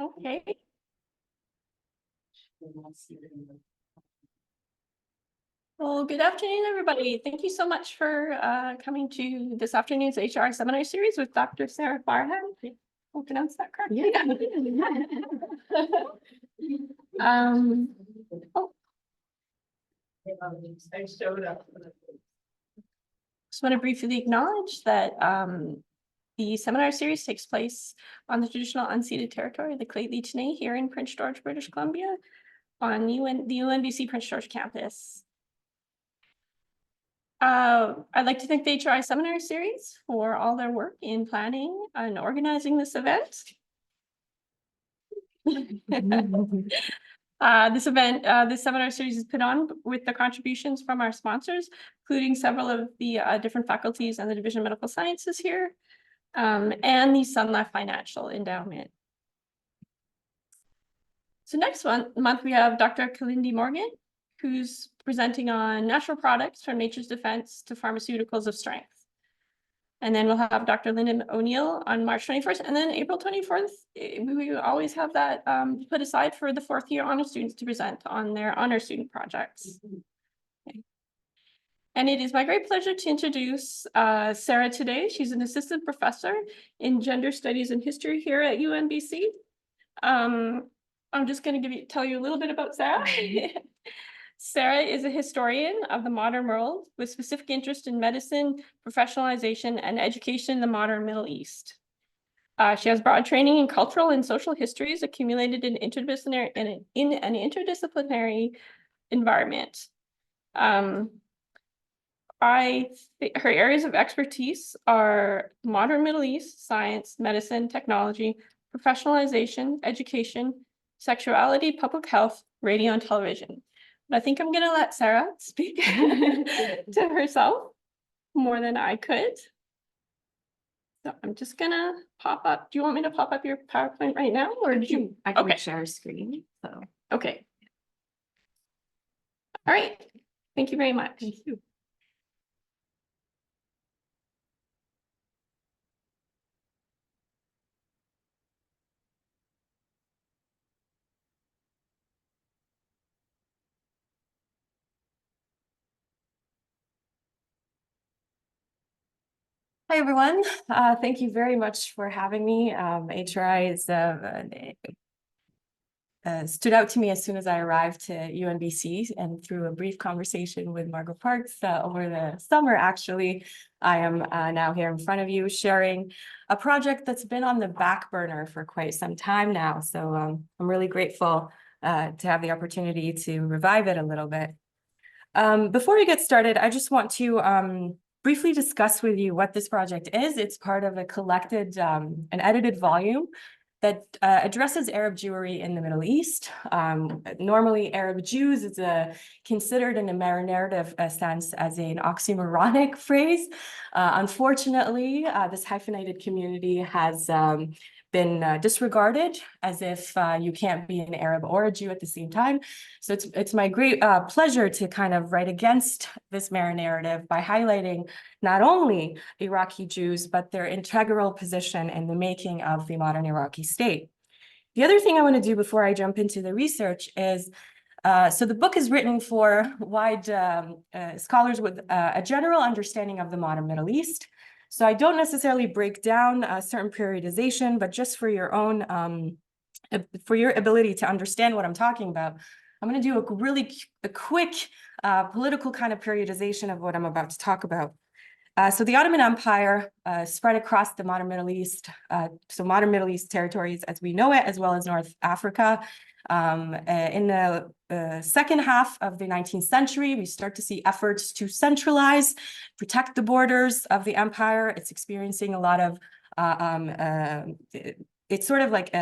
Okay. Well, good afternoon, everybody. Thank you so much for coming to this afternoon's HRI seminar series with Dr. Sara Farhan. I'll pronounce that correctly. Yeah. Oh. I showed up. Just want to briefly acknowledge that the seminar series takes place on the traditional unceded territory of the Lheidli here in Prince George, British Columbia, on the UNBC Prince George campus. I'd like to thank the HRI seminar series for all their work in planning and organizing this event. This seminar series is put on with the contributions from our sponsors, including several of the different faculties and the Division of Medical Sciences here, and the Sun Life Financial Endowment. So next month we have Dr. Kalindi Morgan, who's presenting on natural products from nature's defense to pharmaceuticals of strength. And then we'll have Dr. Lyndon O'Neill on March 21st, and then April 24th, we always have that put aside for the fourth year honor students to present on their honor student projects. Okay. And it is my great pleasure to introduce Sara today. She's an assistant professor in gender studies and history here at UNBC. I'm just going to tell you a little bit about Sara. Sara is a historian of the modern world with specific interest in medicine, professionalization, and education in the modern Middle East. She has broad training in cultural and social histories accumulated in an interdisciplinary environment. Her areas of expertise are modern Middle East, science, medicine, technology, professionalization, education, sexuality, public health, radio, and television. But I think I'm going to let Sara speak to herself more than I could. So I'm just going to pop up. Do you want me to pop up your PowerPoint right now? Or did you? I can share a screen. So okay. All right. Thank you very much. Thank you. Hi, everyone. Thank you very much for having me. HRI is stood out to me as soon as I arrived to UNBC, and through a brief conversation with Margot Parks over the summer, actually, I am now here in front of you sharing a project that's been on the back burner for quite some time now. So I'm really grateful to have the opportunity to revive it a little bit. Before we get started, I just want to briefly discuss with you what this project is. It's part of a collected and edited volume that addresses Arab Jewry in the Middle East. Normally, Arab Jews is considered in a meta-narrative sense as an oxymoronic phrase. Unfortunately, this hyphenated community has been disregarded as if you can't be an Arab or a Jew at the same time. So it's my great pleasure to kind of write against this meta-narrative by highlighting not only Iraqi Jews, but their integral position in the making of the modern Iraqi state. The other thing I want to do before I jump into the research is, so the book is written for wide scholars with a general understanding of the modern Middle East. So I don't necessarily break down a certain periodization, but just for your own, for your ability to understand what I'm talking about, I'm going to do a quick political kind of periodization of what I'm about to talk about. So the Ottoman Empire spread across the modern Middle East, so modern Middle East territories as we know it, as well as North Africa. In the second half of the 19th century, we start to see efforts to centralize, protect the borders of the empire. It's experiencing a lot of, it's sort of like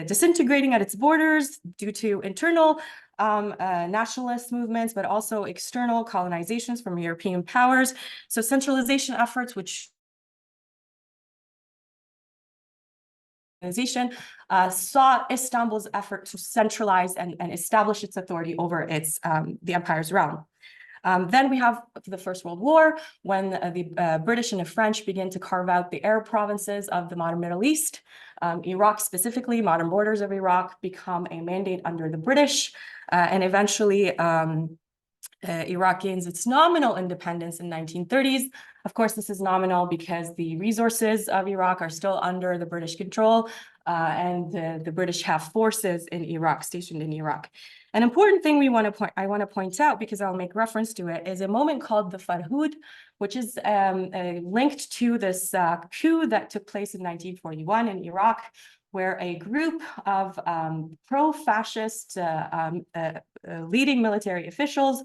disintegrating at its borders due to internal nationalist movements, but also external colonizations from European powers. So centralization efforts, which saw Istanbul's effort to centralize and establish its authority over the empire's realm. Then we have the First World War, when the British and the French begin to carve out the Arab provinces of the modern Middle East. Iraq specifically, modern borders of Iraq, become a mandate under the British, and eventually Iraq gains its nominal independence in 1930s. Of course, this is nominal because the resources of Iraq are still under the British control, and the British have forces in Iraq, stationed in Iraq. An important thing I want to point out, because I'll make reference to it, is a moment called the Farhud, which is linked to this coup that took place in 1941 in Iraq, where a group of pro-fascist leading military officials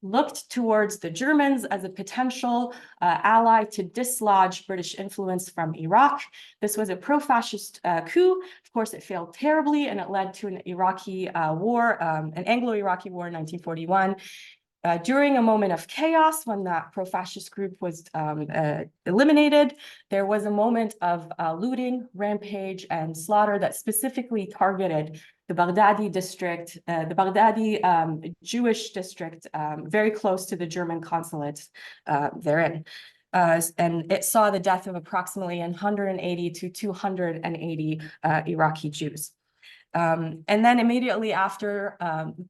looked towards the Germans as a potential ally to dislodge British influence from Iraq. This was a pro-fascist coup. Of course, it failed terribly, and it led to an Iraqi war, an Anglo-Iraqi war in 1941. During a moment of chaos, when that pro-fascist group was eliminated, there was a moment of looting, rampage, and slaughter that specifically targeted the Baghdadi district, the Baghdadi Jewish district, very close to the German consulate therein. And it saw the death of approximately 180 to 280 Iraqi Jews. And then immediately after,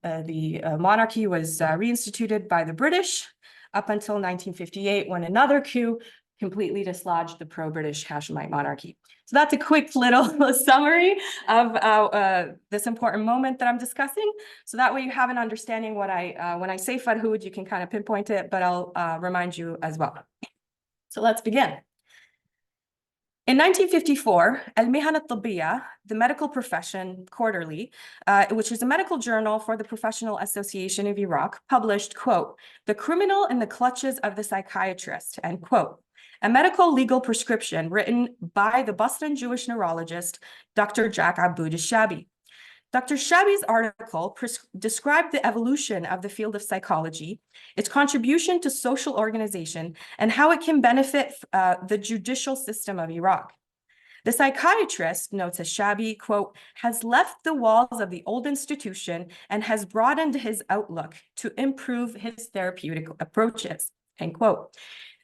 the monarchy was reinstituted by the British up until 1958, when another coup completely dislodged the pro-British Hashemite monarchy. So that's a quick little summary of this important moment that I'm discussing. So that way you have an understanding when I say Farhud, you can kind of pinpoint it, but I'll remind you as well. So let's begin. In 1954, Al-Mihan al-Tibbiyya, the medical profession quarterly, which is a medical journal for the Professional Association of Iraq, published, quote, "The Criminal in the Clutches of the Psychiatrist," end quote, a medical legal prescription written by the Boston Jewish neurologist, Dr. Jack Aboud al-Shabi. Dr. Shabi's article described the evolution of the field of psychology, its contribution to social organization, and how it can benefit the judicial system of Iraq. The psychiatrist, notes al-Shabi, quote, "has left the walls of the old institution and has broadened his outlook to improve his therapeutic approaches," end quote.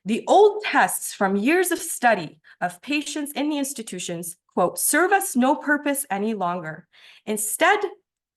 "The old tests from years of study of patients in the institutions, quote, serve us no purpose any longer. Instead,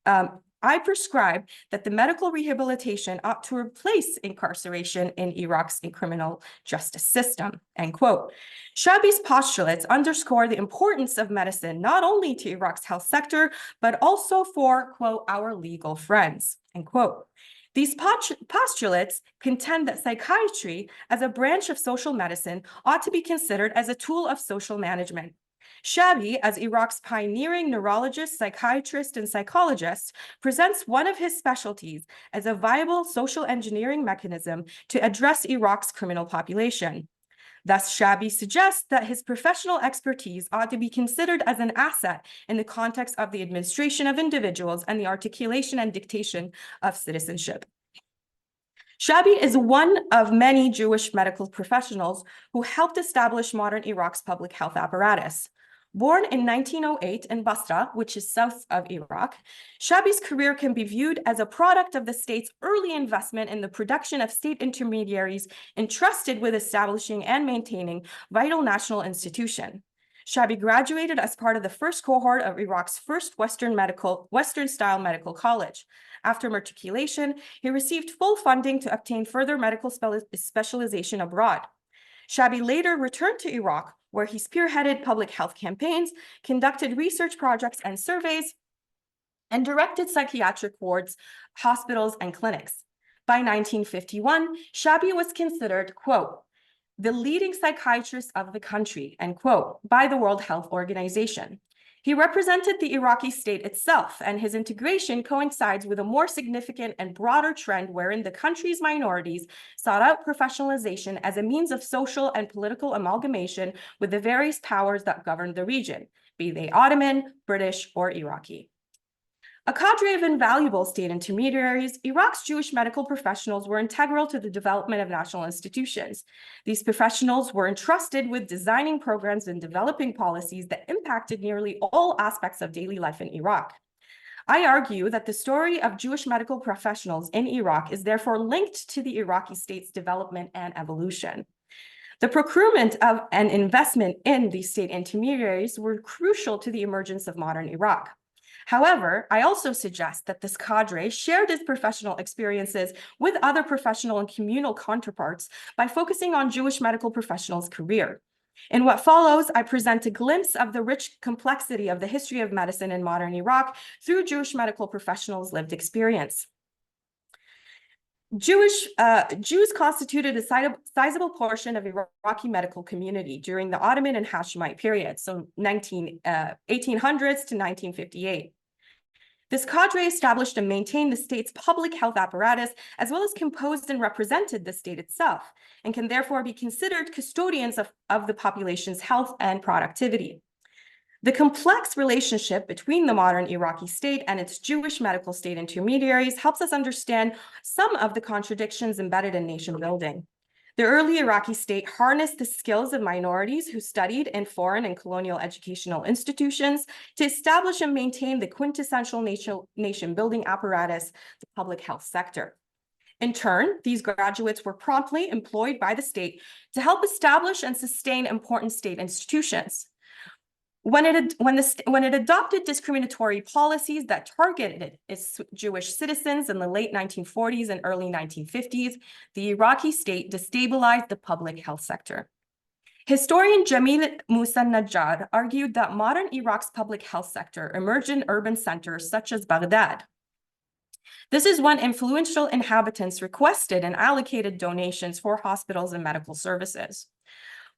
I prescribe that the medical rehabilitation ought to replace incarceration in Iraq's criminal justice system," end quote. Shabi's postulates underscore the importance of medicine not only to Iraq's health sector, but also for, quote, "our legal friends," end quote. These postulates contend that psychiatry, as a branch of social medicine, ought to be considered as a tool of social management. Shabi, as Iraq's pioneering neurologist, psychiatrist, and psychologist, presents one of his specialties as a viable social engineering mechanism to address Iraq's criminal population. Thus, Shabi suggests that his professional expertise ought to be considered as an asset in the context of the administration of individuals and the articulation and dictation of citizenship. Shabi is one of many Jewish medical professionals who helped establish modern Iraq's public health apparatus. Born in 1908 in Basra, which is south of Iraq, Shabi's career can be viewed as a product of the state's early investment in the production of state intermediaries entrusted with establishing and maintaining vital national institutions. Shabi graduated as part of the first cohort of Iraq's first Western-style medical college. After matriculation, he received full funding to obtain further medical specialization abroad. Shabi later returned to Iraq, where he spearheaded public health campaigns, conducted research projects and surveys, and directed psychiatric wards, hospitals, and clinics. By 1951, Shabi was considered, quote, "the leading psychiatrist of the country," end quote, by the World Health Organization. He represented the Iraqi state itself, and his integration coincides with a more significant and broader trend wherein the country's minorities sought out professionalization as a means of social and political amalgamation with the various powers that governed the region, be they Ottoman, British, or Iraqi. A cadre of invaluable state intermediaries, Iraq's Jewish medical professionals were integral to the development of national institutions. These professionals were entrusted with designing programs and developing policies that impacted nearly all aspects of daily life in Iraq. I argue that the story of Jewish medical professionals in Iraq is therefore linked to the Iraqi state's development and evolution. The procurement of and investment in these state intermediaries were crucial to the emergence of modern Iraq. However, I also suggest that this cadre shared its professional experiences with other professional and communal counterparts by focusing on Jewish medical professionals' career. In what follows, I present a glimpse of the rich complexity of the history of medicine in modern Iraq through Jewish medical professionals' lived experience. Jews constituted a sizable portion of Iraqi medical community during the Ottoman and Hashemite period, so 1800s to 1958. This cadre established and maintained the state's public health apparatus, as well as composed and represented the state itself, and can therefore be considered custodians of the population's health and productivity. The complex relationship between the modern Iraqi state and its Jewish medical state intermediaries helps us understand some of the contradictions embedded in nation building. The early Iraqi state harnessed the skills of minorities who studied in foreign and colonial educational institutions to establish and maintain the quintessential nation building apparatus, the public health sector. In turn, these graduates were promptly employed by the state to help establish and sustain important state institutions. When it adopted discriminatory policies that targeted its Jewish citizens in the late 1940s and early 1950s, the Iraqi state destabilized the public health sector. Historian Jamil Musa Najjar argued that modern Iraq's public health sector emerged in urban centers such as Baghdad. This is when influential inhabitants requested and allocated donations for hospitals and medical services.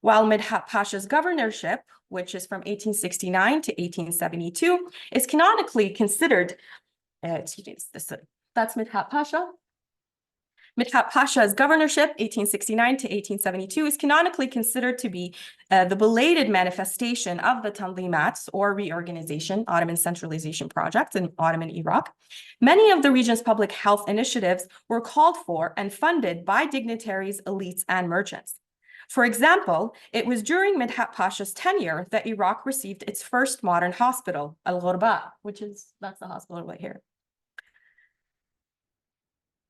While Midhat Pasha's governorship, which is from 1869 to 1872, is canonically considered, that's Midhat Pasha. Midhat Pasha's governorship, 1869 to 1872, is canonically considered to be the belated manifestation of the Tanzimat, or reorganization, Ottoman centralization project in Ottoman Iraq. Many of the region's public health initiatives were called for and funded by dignitaries, elites, and merchants. For example, it was during Midhat Pasha's tenure that Iraq received its first modern hospital, Al-Ghurba, that's the hospital right here.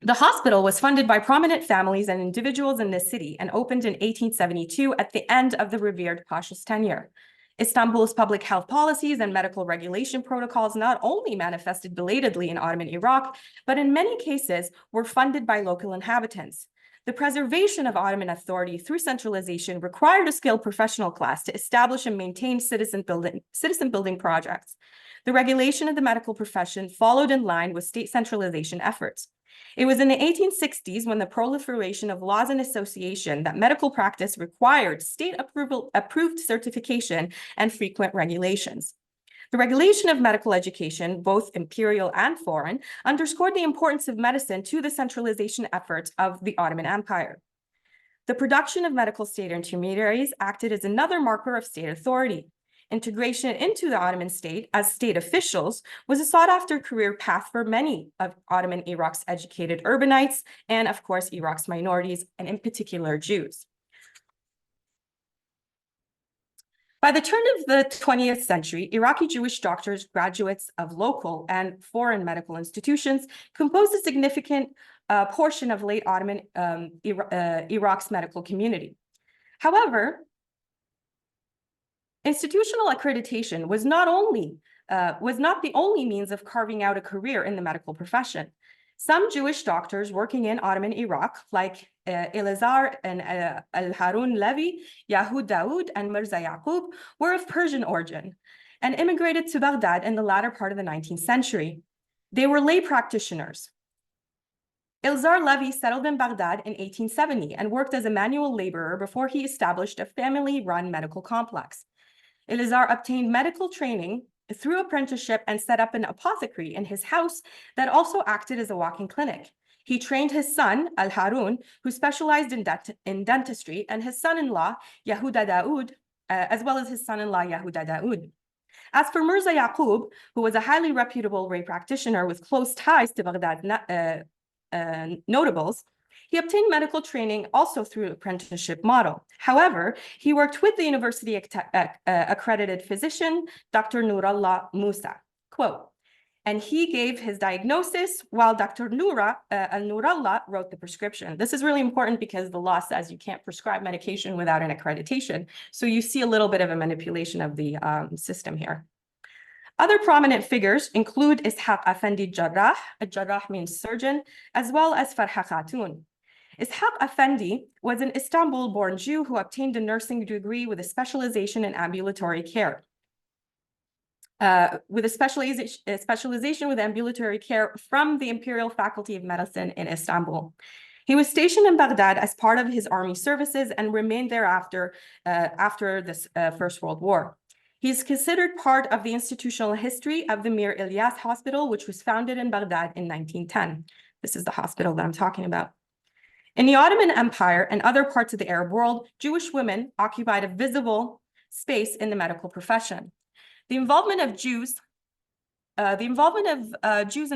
The hospital was funded by prominent families and individuals in the city and opened in 1872 at the end of the revered Pasha's tenure. Istanbul's public health policies and medical regulation protocols not only manifested belatedly in Ottoman Iraq, but in many cases were funded by local inhabitants. The preservation of Ottoman authority through centralization required a skilled professional class to establish and maintain citizen building projects. The regulation of the medical profession followed in line with state centralization efforts. It was in the 1860s when the proliferation of laws and association that medical practice required state-approved certification and frequent regulations. The regulation of medical education, both imperial and foreign, underscored the importance of medicine to the centralization efforts of the Ottoman Empire. The production of medical state intermediaries acted as another marker of state authority. Integration into the Ottoman state as state officials was a sought-after career path for many of Ottoman Iraq's educated urbanites and, of course, Iraq's minorities, and in particular, Jews. By the turn of the 20th century, Iraqi Jewish doctors, graduates of local and foreign medical institutions, composed a significant portion of late Ottoman Iraq's medical community. However, institutional accreditation was not the only means of carving out a career in the medical profession. Some Jewish doctors working in Ottoman Iraq, like Elazar and Al-Harun Levi, Yahud Daoud, and Mirza Yaqub, were of Persian origin and immigrated to Baghdad in the latter part of the 19th century. They were lay practitioners. Elazar Levi settled in Baghdad in 1870 and worked as a manual laborer before he established a family-run medical complex. Elazar obtained medical training through apprenticeship and set up an apothecary in his house that also acted as a walk-in clinic. He trained his son, Al-Harun, who specialized in dentistry, and his son-in-law, Yahuda Daoud, as well as his son-in-law, Yahuda Daoud. As for Mirza Yaqub, who was a highly reputable lay practitioner with close ties to Baghdad notables, he obtained medical training also through apprenticeship model. However, he worked with the university accredited physician, Dr. Nurullah Musa. Quote, And he gave his diagnosis while Dr. Al-Nurallah wrote the prescription. This is really important because the law says you can't prescribe medication without an accreditation. So you see a little bit of a manipulation of the system here. Other prominent figures include Ishaq Effendi Jarrah, a Jarrah means surgeon, as well as Farha Khatun. Ishaq Effendi was an Istanbul-born Jew who obtained a nursing degree with a specialization in ambulatory care. With a specialization with ambulatory care from the Imperial Faculty of Medicine in Istanbul. He was stationed in Baghdad as part of his army services and remained thereafter after the First World War. He's considered part of the institutional history of the Mir Ilyas Hospital, which was founded in Baghdad in 1910. This is the hospital that I'm talking about. In the Ottoman Empire and other parts of the Arab world, Jewish women occupied a visible space in the medical profession. The involvement of Jews in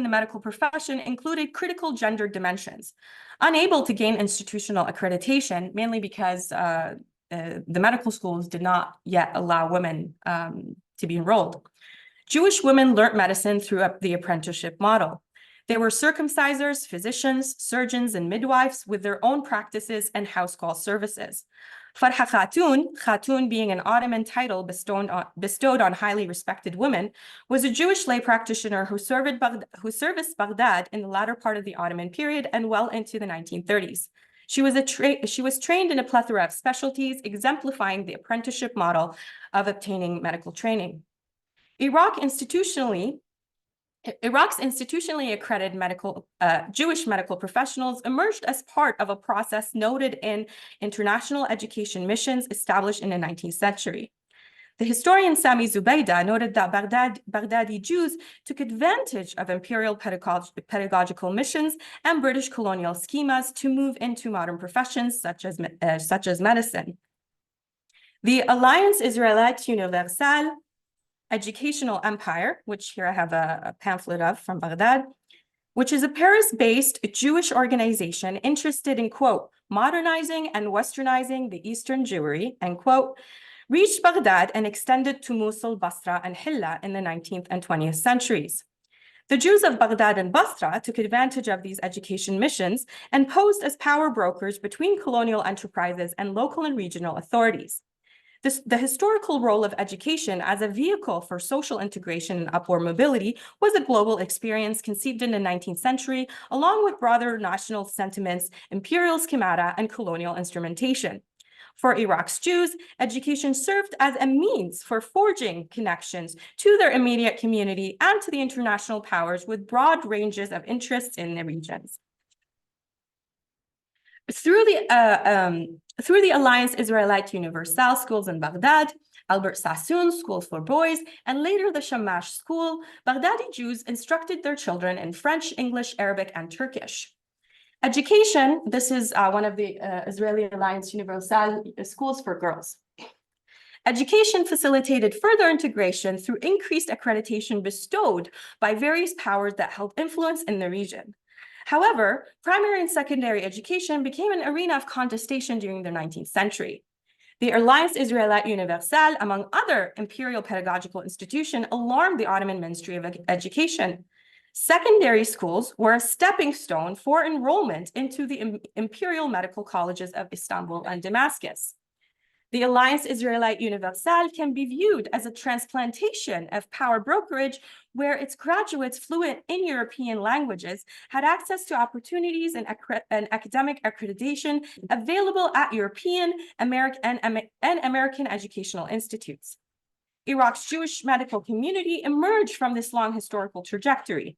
the medical profession included critical gender dimensions. Unable to gain institutional accreditation, mainly because the medical schools did not yet allow women to be enrolled. Jewish women learned medicine through the apprenticeship model. They were circumcisers, physicians, surgeons, and midwives with their own practices and house call services. Farha Khatun being an Ottoman title bestowed on highly respected women, was a Jewish lay practitioner who serviced Baghdad in the latter part of the Ottoman period and well into the 1930s. She was trained in a plethora of specialties, exemplifying the apprenticeship model of obtaining medical training. Iraq's institutionally accredited Jewish medical professionals emerged as part of a process noted in international education missions established in the 19th century. The historian Sami Zubaydah noted that Baghdadi Jews took advantage of imperial pedagogical missions and British colonial schemas to move into modern professions such as medicine. The Alliance Israélite Universelle Educational Empire, which here I have a pamphlet of from Baghdad, which is a Paris-based Jewish organization interested in, quote, modernizing and westernizing the Eastern Jewry, end quote, reached Baghdad and extended to Mosul, Basra, and Hilla in the 19th and 20th centuries. The Jews of Baghdad and Basra took advantage of these education missions and posed as power brokers between colonial enterprises and local and regional authorities. The historical role of education as a vehicle for social integration and upward mobility was a global experience conceived in the 19th century, along with broader national sentiments, imperial schemata, and colonial instrumentation. For Iraq's Jews, education served as a means for forging connections to their immediate community and to the international powers with broad ranges of interests in the regions. Through the Alliance Israélite Universelle schools in Baghdad, Albert Sassoon School for Boys, and later the Shamash School, Baghdadi Jews instructed their children in French, English, Arabic, and Turkish. Education, this is one of the Israeli Alliance Universelle schools for girls. Education facilitated further integration through increased accreditation bestowed by various powers that held influence in the region. However, primary and secondary education became an arena of contestation during the 19th century. The Alliance Israélite Universelle, among other imperial pedagogical institutions, alarmed the Ottoman Ministry of Education. Secondary schools were a stepping stone for enrollment into the imperial medical colleges of Istanbul and Damascus. The Alliance Israélite Universelle can be viewed as a transplantation of power brokerage where its graduates fluent in European languages had access to opportunities and academic accreditation available at European, American, and American educational institutes. Iraq's Jewish medical community emerged from this long historical trajectory.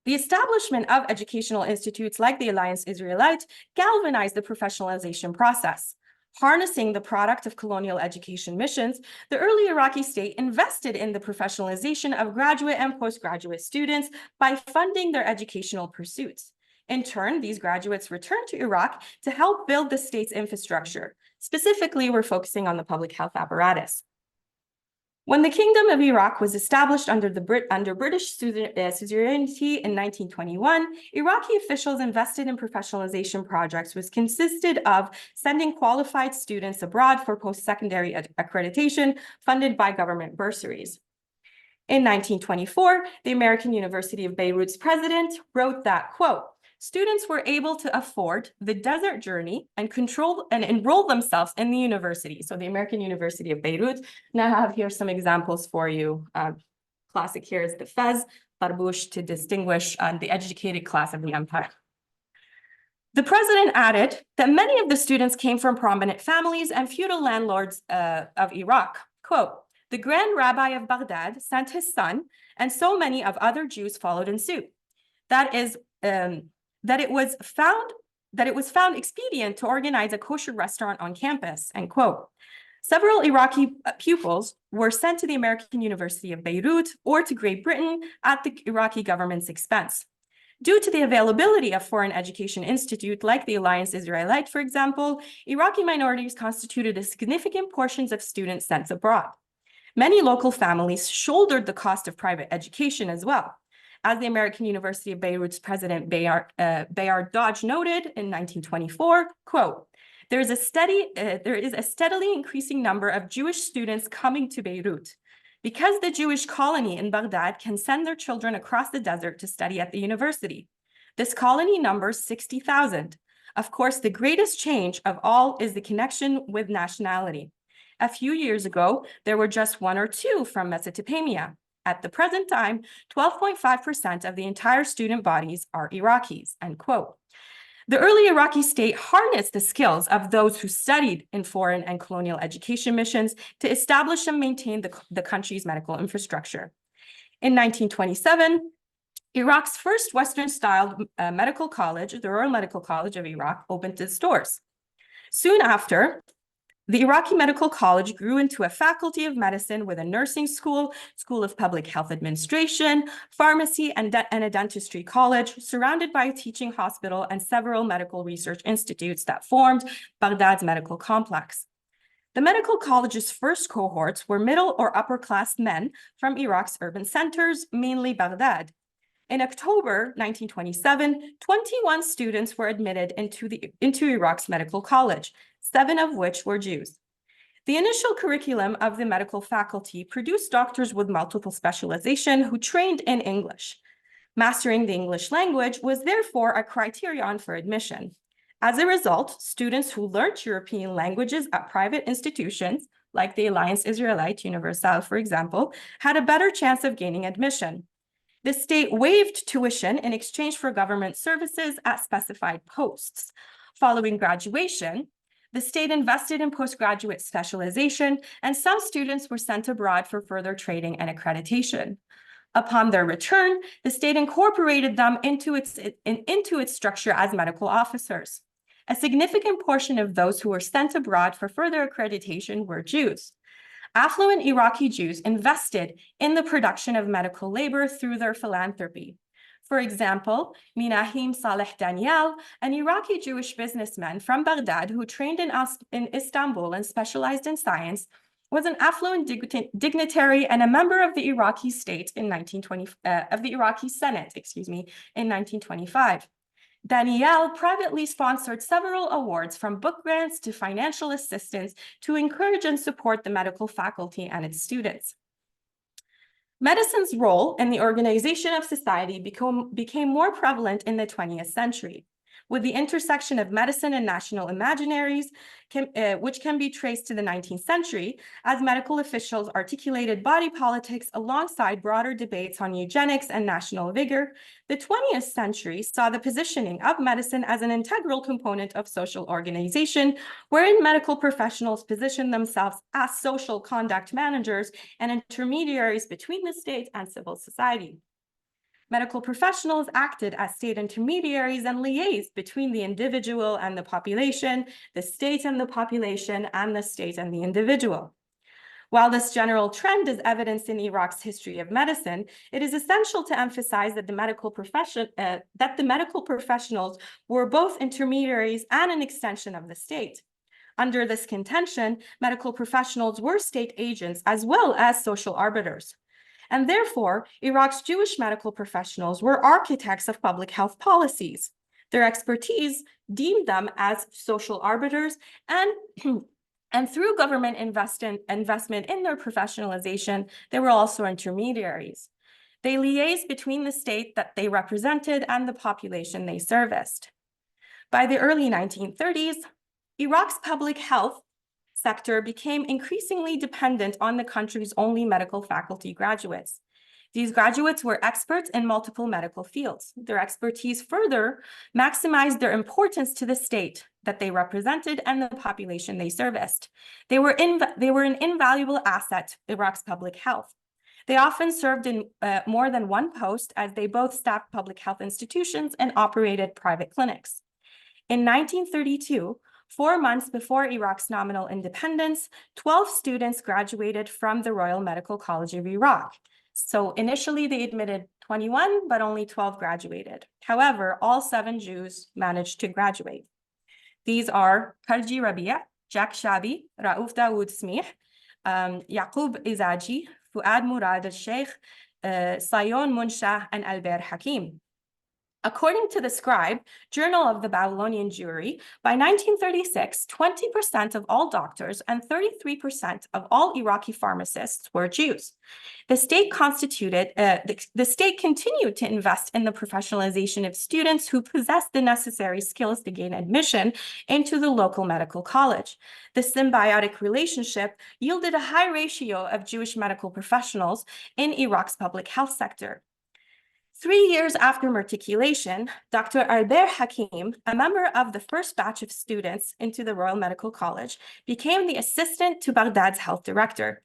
The establishment of educational institutes like the Alliance Israélite galvanized the professionalization process. Harnessing the product of colonial education missions, the early Iraqi state invested in the professionalization of graduate and postgraduate students by funding their educational pursuits. In turn, these graduates returned to Iraq to help build the state's infrastructure. Specifically, we're focusing on the public health apparatus. When the Kingdom of Iraq was established under British suzerainty in 1921, Iraqi officials invested in professionalization projects, which consisted of sending qualified students abroad for post-secondary accreditation funded by government bursaries. In 1924, the American University of Beirut's president wrote that, quote, students were able to afford the desert journey and enroll themselves in the university. So the American University of Beirut. Now I have here some examples for you. Classic here is the Fez, Tarbouche, to distinguish the educated class of the empire. The president added that many of the students came from prominent families and feudal landlords of Iraq. Quote, the Grand Rabbi of Baghdad sent his son, and so many of other Jews followed in suit. That it was found expedient to organize a kosher restaurant on campus, end quote. Several Iraqi pupils were sent to the American University of Beirut or to Great Britain at the Iraqi government's expense. Due to the availability of foreign education institutes like the Alliance Israelite, for example, Iraqi minorities constituted a significant portion of students sent abroad. Many local families shouldered the cost of private education as well. As the American University of Beirut's president Bayard Dodge noted in 1924, quote, there is a steadily increasing number of Jewish students coming to Beirut. Because the Jewish colony in Baghdad can send their children across the desert to study at the university. This colony numbers 60,000. Of course, the greatest change of all is the connection with nationality. A few years ago, there were just 1 or 2 from Mesopotamia. At the present time, 12.5% of the entire student bodies are Iraqis, end quote. The early Iraqi state harnessed the skills of those who studied in foreign and colonial education missions to establish and maintain the country's medical infrastructure. In 1927, Iraq's first Western-styled medical college, the Royal Medical College of Iraq, opened its doors. Soon after, the Iraqi Medical College grew into a faculty of medicine with a nursing school, school of public health administration, pharmacy, and a dentistry college, surrounded by a teaching hospital and several medical research institutes that formed Baghdad's medical complex. The medical college's first cohorts were middle or upper-class men from Iraq's urban centers, mainly Baghdad. In October 1927, 21 students were admitted into Iraq's medical college, 7 of which were Jews. The initial curriculum of the medical faculty produced doctors with multiple specialization who trained in English. Mastering the English language was therefore a criterion for admission. As a result, students who learned European languages at private institutions, like the Alliance Israelite Universelle, for example, had a better chance of gaining admission. The state waived tuition in exchange for government services at specified posts. Following graduation, the state invested in postgraduate specialization, and some students were sent abroad for further training and accreditation. Upon their return, the state incorporated them into its structure as medical officers. A significant portion of those who were sent abroad for further accreditation were Jews. Affluent Iraqi Jews invested in the production of medical labor through their philanthropy. For example, Minahim Saleh Daniel, an Iraqi Jewish businessman from Baghdad who trained in Istanbul and specialized in science, was an affluent dignitary and a member of the Iraqi Senate in 1925. Daniel privately sponsored several awards, from book grants to financial assistance, to encourage and support the medical faculty and its students. Medicine's role in the organization of society became more prevalent in the 20th century, with the intersection of medicine and national imaginaries, which can be traced to the 19th century, as medical officials articulated body politics alongside broader debates on eugenics and national vigor. The 20th century saw the positioning of medicine as an integral component of social organization, wherein medical professionals positioned themselves as social conduct managers and intermediaries between the state and civil society. Medical professionals acted as state intermediaries and liaised between the individual and the population, the state and the population, and the state and the individual. While this general trend is evidenced in Iraq's history of medicine, it is essential to emphasize that the medical professionals were both intermediaries and an extension of the state. Under this contention, medical professionals were state agents as well as social arbiters. And therefore, Iraq's Jewish medical professionals were architects of public health policies. Their expertise deemed them as social arbiters and And through government investment in their professionalization, they were also intermediaries. They liaised between the state that they represented and the population they serviced. By the early 1930s, Iraq's public health sector became increasingly dependent on the country's only medical faculty graduates. These graduates were experts in multiple medical fields. Their expertise further maximized their importance to the state that they represented and the population they serviced. They were an invaluable asset to Iraq's public health. They often served in more than one post, as they both staffed public health institutions and operated private clinics. In 1932, 4 months before Iraq's nominal independence, 12 students graduated from the Royal Medical College of Iraq. So initially they admitted 21, but only 12 graduated. However, all 7 Jews managed to graduate. These are Karji Rabia, Jack Shabi, Raouf Dawood Smih, Yaqub Izaji, Fuad Murad al-Sheikh, Sayon Munshah, and Albert Hakim. According to the Scribe, Journal of the Babylonian Jewry, by 1936, 20% of all doctors and 33% of all Iraqi pharmacists were Jews. The state continued to invest in the professionalization of students who possessed the necessary skills to gain admission into the local medical college. This symbiotic relationship yielded a high ratio of Jewish medical professionals in Iraq's public health sector. 3 years after matriculation, Dr. Albert Hakim, a member of the first batch of students into the Royal Medical College, became the assistant to Baghdad's health director.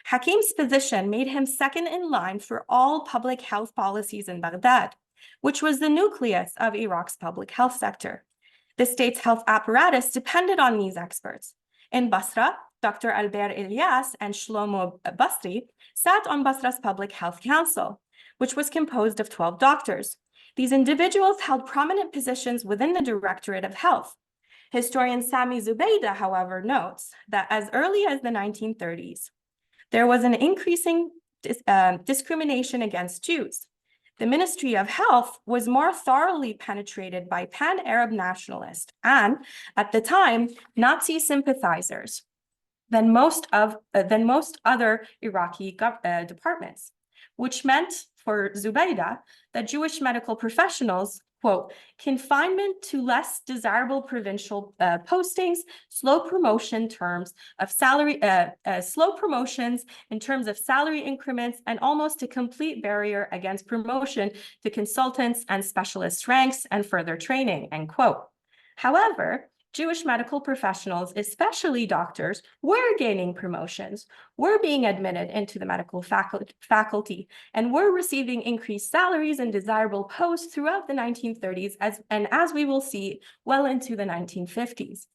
Hakim's position made him second in line for all public health policies in Baghdad, which was the nucleus of Iraq's public health sector. The state's health apparatus depended on these experts. In Basra, Dr. Albert Ilyas and Shlomo Basri sat on Basra's Public Health Council, which was composed of 12 doctors. These individuals held prominent positions within the Directorate of Health. Historian Sami Zubaydah, however, notes that as early as the 1930s, there was an increasing discrimination against Jews. The Ministry of Health was more thoroughly penetrated by pan-Arab nationalists and, at the time, Nazi sympathizers than most other Iraqi departments, which meant for Zubaydah that Jewish medical professionals, quote, confinement to less desirable provincial postings, slow promotions in terms of salary increments, and almost a complete barrier against promotion to consultants and specialist ranks and further training, end quote. However, Jewish medical professionals, especially doctors, were gaining promotions, were being admitted into the medical faculty, and were receiving increased salaries and desirable posts throughout the 1930s, as we will see, well into the 1950s.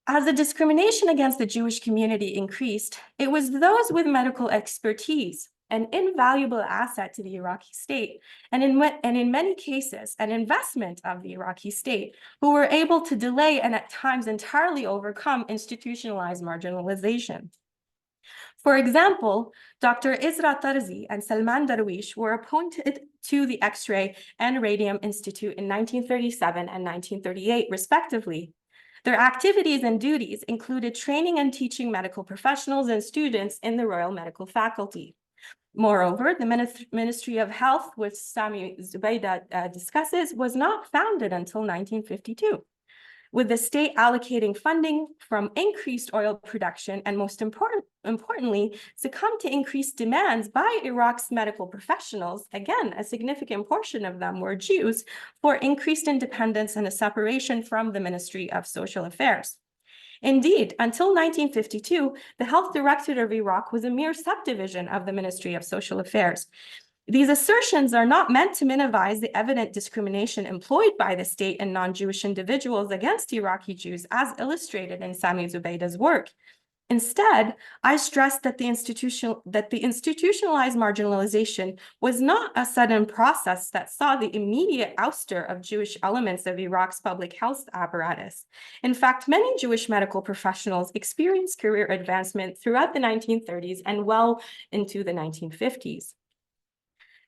As the discrimination against the Jewish community increased, it was those with medical expertise, an invaluable asset to the Iraqi state, and in many cases, an investment of the Iraqi state, who were able to delay and at times entirely overcome institutionalized marginalization. For example, Dr. Isra Tarzi and Salman Darwish were appointed to the X-ray and Radium Institute in 1937 and 1938, respectively. Their activities and duties included training and teaching medical professionals and students in the Royal Medical Faculty. Moreover, the Ministry of Health, which Sami Zubaydah discusses, was not founded until 1952, with the state allocating funding from increased oil production and, most importantly, succumbed to increased demands by Iraq's medical professionals. Again, a significant portion of them were Jews, for increased independence and a separation from the Ministry of Social Affairs. Indeed, until 1952, the Health Directorate of Iraq was a mere subdivision of the Ministry of Social Affairs. These assertions are not meant to minimize the evident discrimination employed by the state and non-Jewish individuals against Iraqi Jews, as illustrated in Sami Zubaydah's work. Instead, I stress that the institutionalized marginalization was not a sudden process that saw the immediate ouster of Jewish elements of Iraq's public health apparatus. In fact, many Jewish medical professionals experienced career advancement throughout the 1930s and well into the 1950s.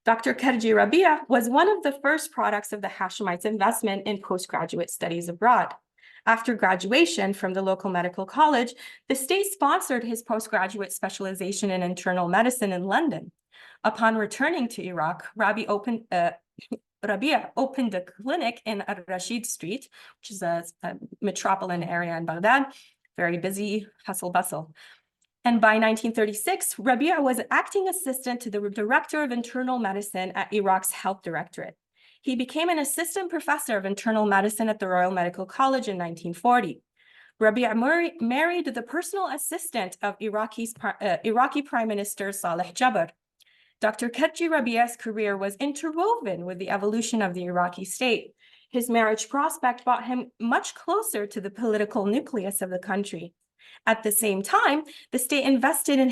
Dr. Karji Rabia was one of the first products of the Hashemites' investment in postgraduate studies abroad. After graduation from the local medical college, the state sponsored his postgraduate specialization in internal medicine in London. Upon returning to Iraq, Rabia opened a clinic in Al-Rashid Street, which is a metropolitan area in Baghdad, very busy, hustle bustle. And by 1936, Rabia was acting assistant to the director of internal medicine at Iraq's Health Directorate. He became an assistant professor of internal medicine at the Royal Medical College in 1940. Rabia married the personal assistant of Iraqi Prime Minister Saleh Jabr. Dr. Kadji Rabia's career was interwoven with the evolution of the Iraqi state. His marriage prospect brought him much closer to the political nucleus of the country. At the same time, the state's investment in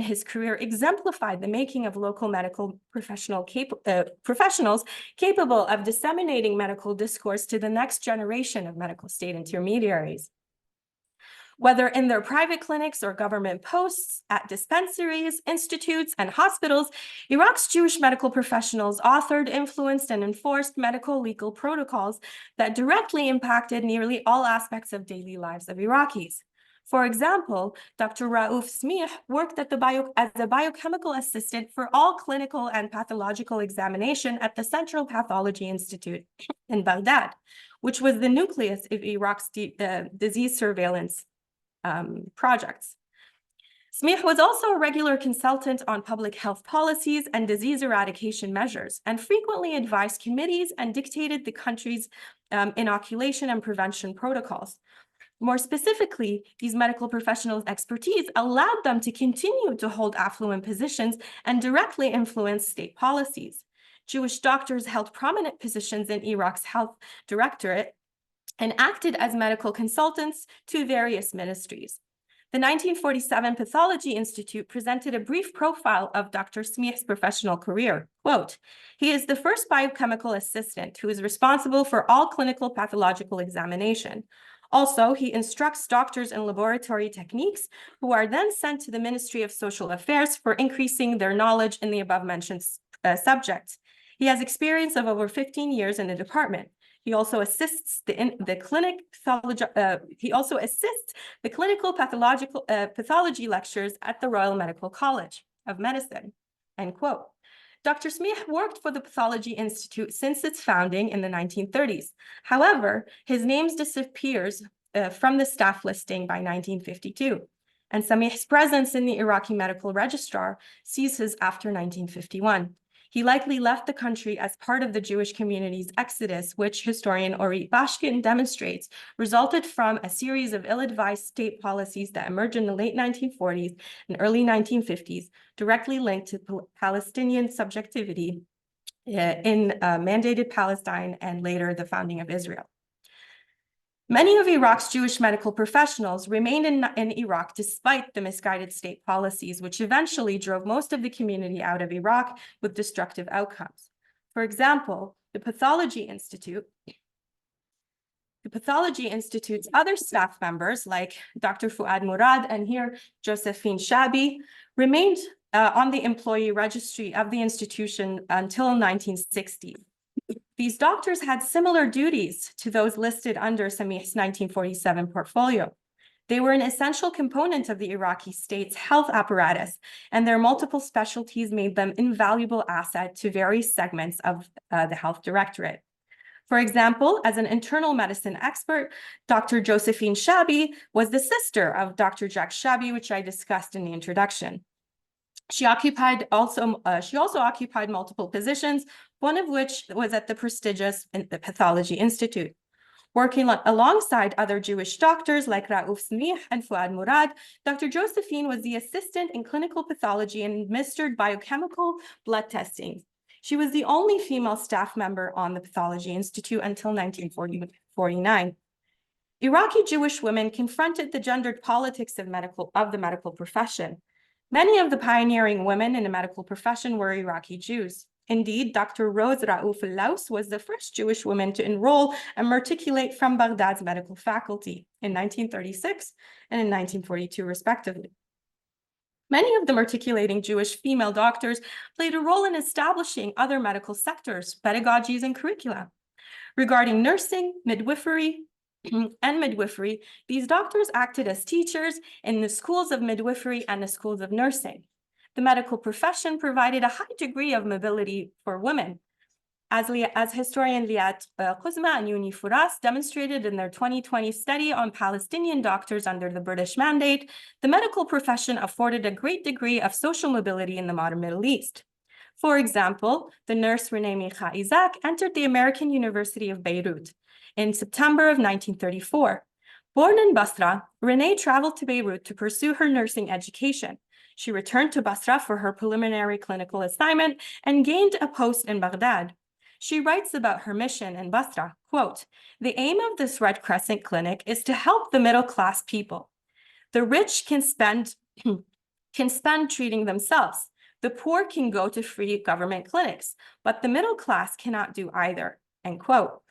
his career exemplified the making of local medical professionals capable of disseminating medical discourse to the next generation of medical state intermediaries. Whether in their private clinics or government posts, at dispensaries, institutes, and hospitals, Iraq's Jewish medical professionals authored, influenced, and enforced medical legal protocols that directly impacted nearly all aspects of daily lives of Iraqis. For example, Dr. Raouf Smih worked as a biochemical assistant for all clinical and pathological examination at the Central Pathology Institute in Baghdad, which was the nucleus of Iraq's disease surveillance projects. Smih was also a regular consultant on public health policies and disease eradication measures, and frequently advised committees and dictated the country's inoculation and prevention protocols. More specifically, these medical professionals' expertise allowed them to continue to hold affluent positions and directly influence state policies. Jewish doctors held prominent positions in Iraq's health directorate and acted as medical consultants to various ministries. The 1947 Pathology Institute presented a brief profile of Dr. Smih's professional career. Quote, "He is the first biochemical assistant who is responsible for all clinical pathological examination. Also, he instructs doctors in laboratory techniques who are then sent to the Ministry of Social Affairs for increasing their knowledge in the above-mentioned subjects. He has experience of over 15 years in the department. He also assists the clinical pathology lectures at the Royal Medical College of Medicine." End quote. Dr. Smih worked for the Pathology Institute since its founding in the 1930s. However, his name disappears from the staff listing by 1952, and Smih's presence in the Iraqi Medical Registrar ceases after 1951. He likely left the country as part of the Jewish community's exodus, which historian Orit Bashkin demonstrates resulted from a series of ill-advised state policies that emerged in the late 1940s and early 1950s, directly linked to Palestinian subjectivity in mandated Palestine and later the founding of Israel. Many of Iraq's Jewish medical professionals remained in Iraq despite the misguided state policies, which eventually drove most of the community out of Iraq with destructive outcomes. For example, the Pathology Institute's other staff members, like Dr. Fuad Murad and here Josephine Shabi, remained on the employee registry of the institution until 1960. These doctors had similar duties to those listed under Smih's 1947 portfolio. They were an essential component of the Iraqi state's health apparatus, and their multiple specialties made them invaluable asset to various segments of the health directorate. For example, as an internal medicine expert, Dr. Josephine Shabi was the sister of Dr. Jack Shabi, which I discussed in the introduction. She also occupied multiple positions, one of which was at the prestigious the Pathology Institute. Working alongside other Jewish doctors like Raouf Smih and Fuad Murad, Dr. Josephine was the assistant in clinical pathology and administered biochemical blood testing. She was the only female staff member on the Pathology Institute until 1949. Iraqi Jewish women confronted the gendered politics of the medical profession. Many of the pioneering women in the medical profession were Iraqi Jews. Indeed, Dr. Rose Raouf Al-Laus was the first Jewish woman to enroll and matriculate from Baghdad's medical faculty in 1936 and in 1942, respectively. Many of the matriculating Jewish female doctors played a role in establishing other medical sectors, pedagogies, and curricula. Regarding nursing, midwifery, and midwifery, these doctors acted as teachers in the schools of midwifery and the schools of nursing. The medical profession provided a high degree of mobility for women. As historian Liat Quzma and Yuni Furas demonstrated in their 2020 study on Palestinian doctors under the British Mandate, the medical profession afforded a great degree of social mobility in the modern Middle East. For example, the nurse Renee Micha Isaac entered the American University of Beirut in September of 1934. Born in Basra, Renee traveled to Beirut to pursue her nursing education. She returned to Basra for her preliminary clinical assignment and gained a post in Baghdad. She writes about her mission in Basra, quote, "The aim of this Red Crescent clinic is to help the middle-class people. The rich can spend treating themselves. The poor can go to free government clinics, but the middle class cannot do either," end quote.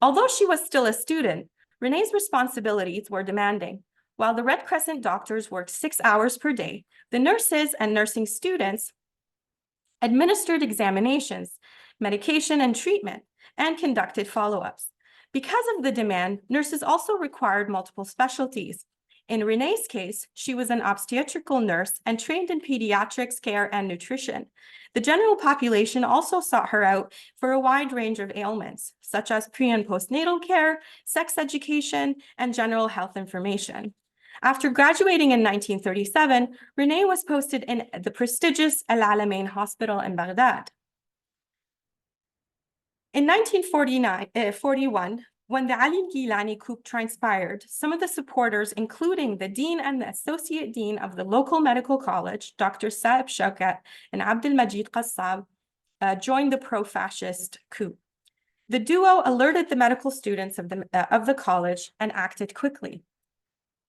Although she was still a student, Renee's responsibilities were demanding. While the Red Crescent doctors worked 6 hours per day, the nurses and nursing students administered examinations, medication and treatment, and conducted follow-ups. Because of the demand, nurses also required multiple specialties. In Renee's case, she was an obstetrical nurse and trained in pediatrics care and nutrition. The general population also sought her out for a wide range of ailments, such as pre- and postnatal care, sex education, and general health information. After graduating in 1937, Renee was posted in the prestigious Al Alamein Hospital in Baghdad. In 1941, when the Ali Gilani coup transpired, some of the supporters, including the dean and the associate dean of the local medical college, Dr. Saeb Shaukat and Abdel Majid Qassab, joined the pro-fascist coup. The duo alerted the medical students of the college and acted quickly.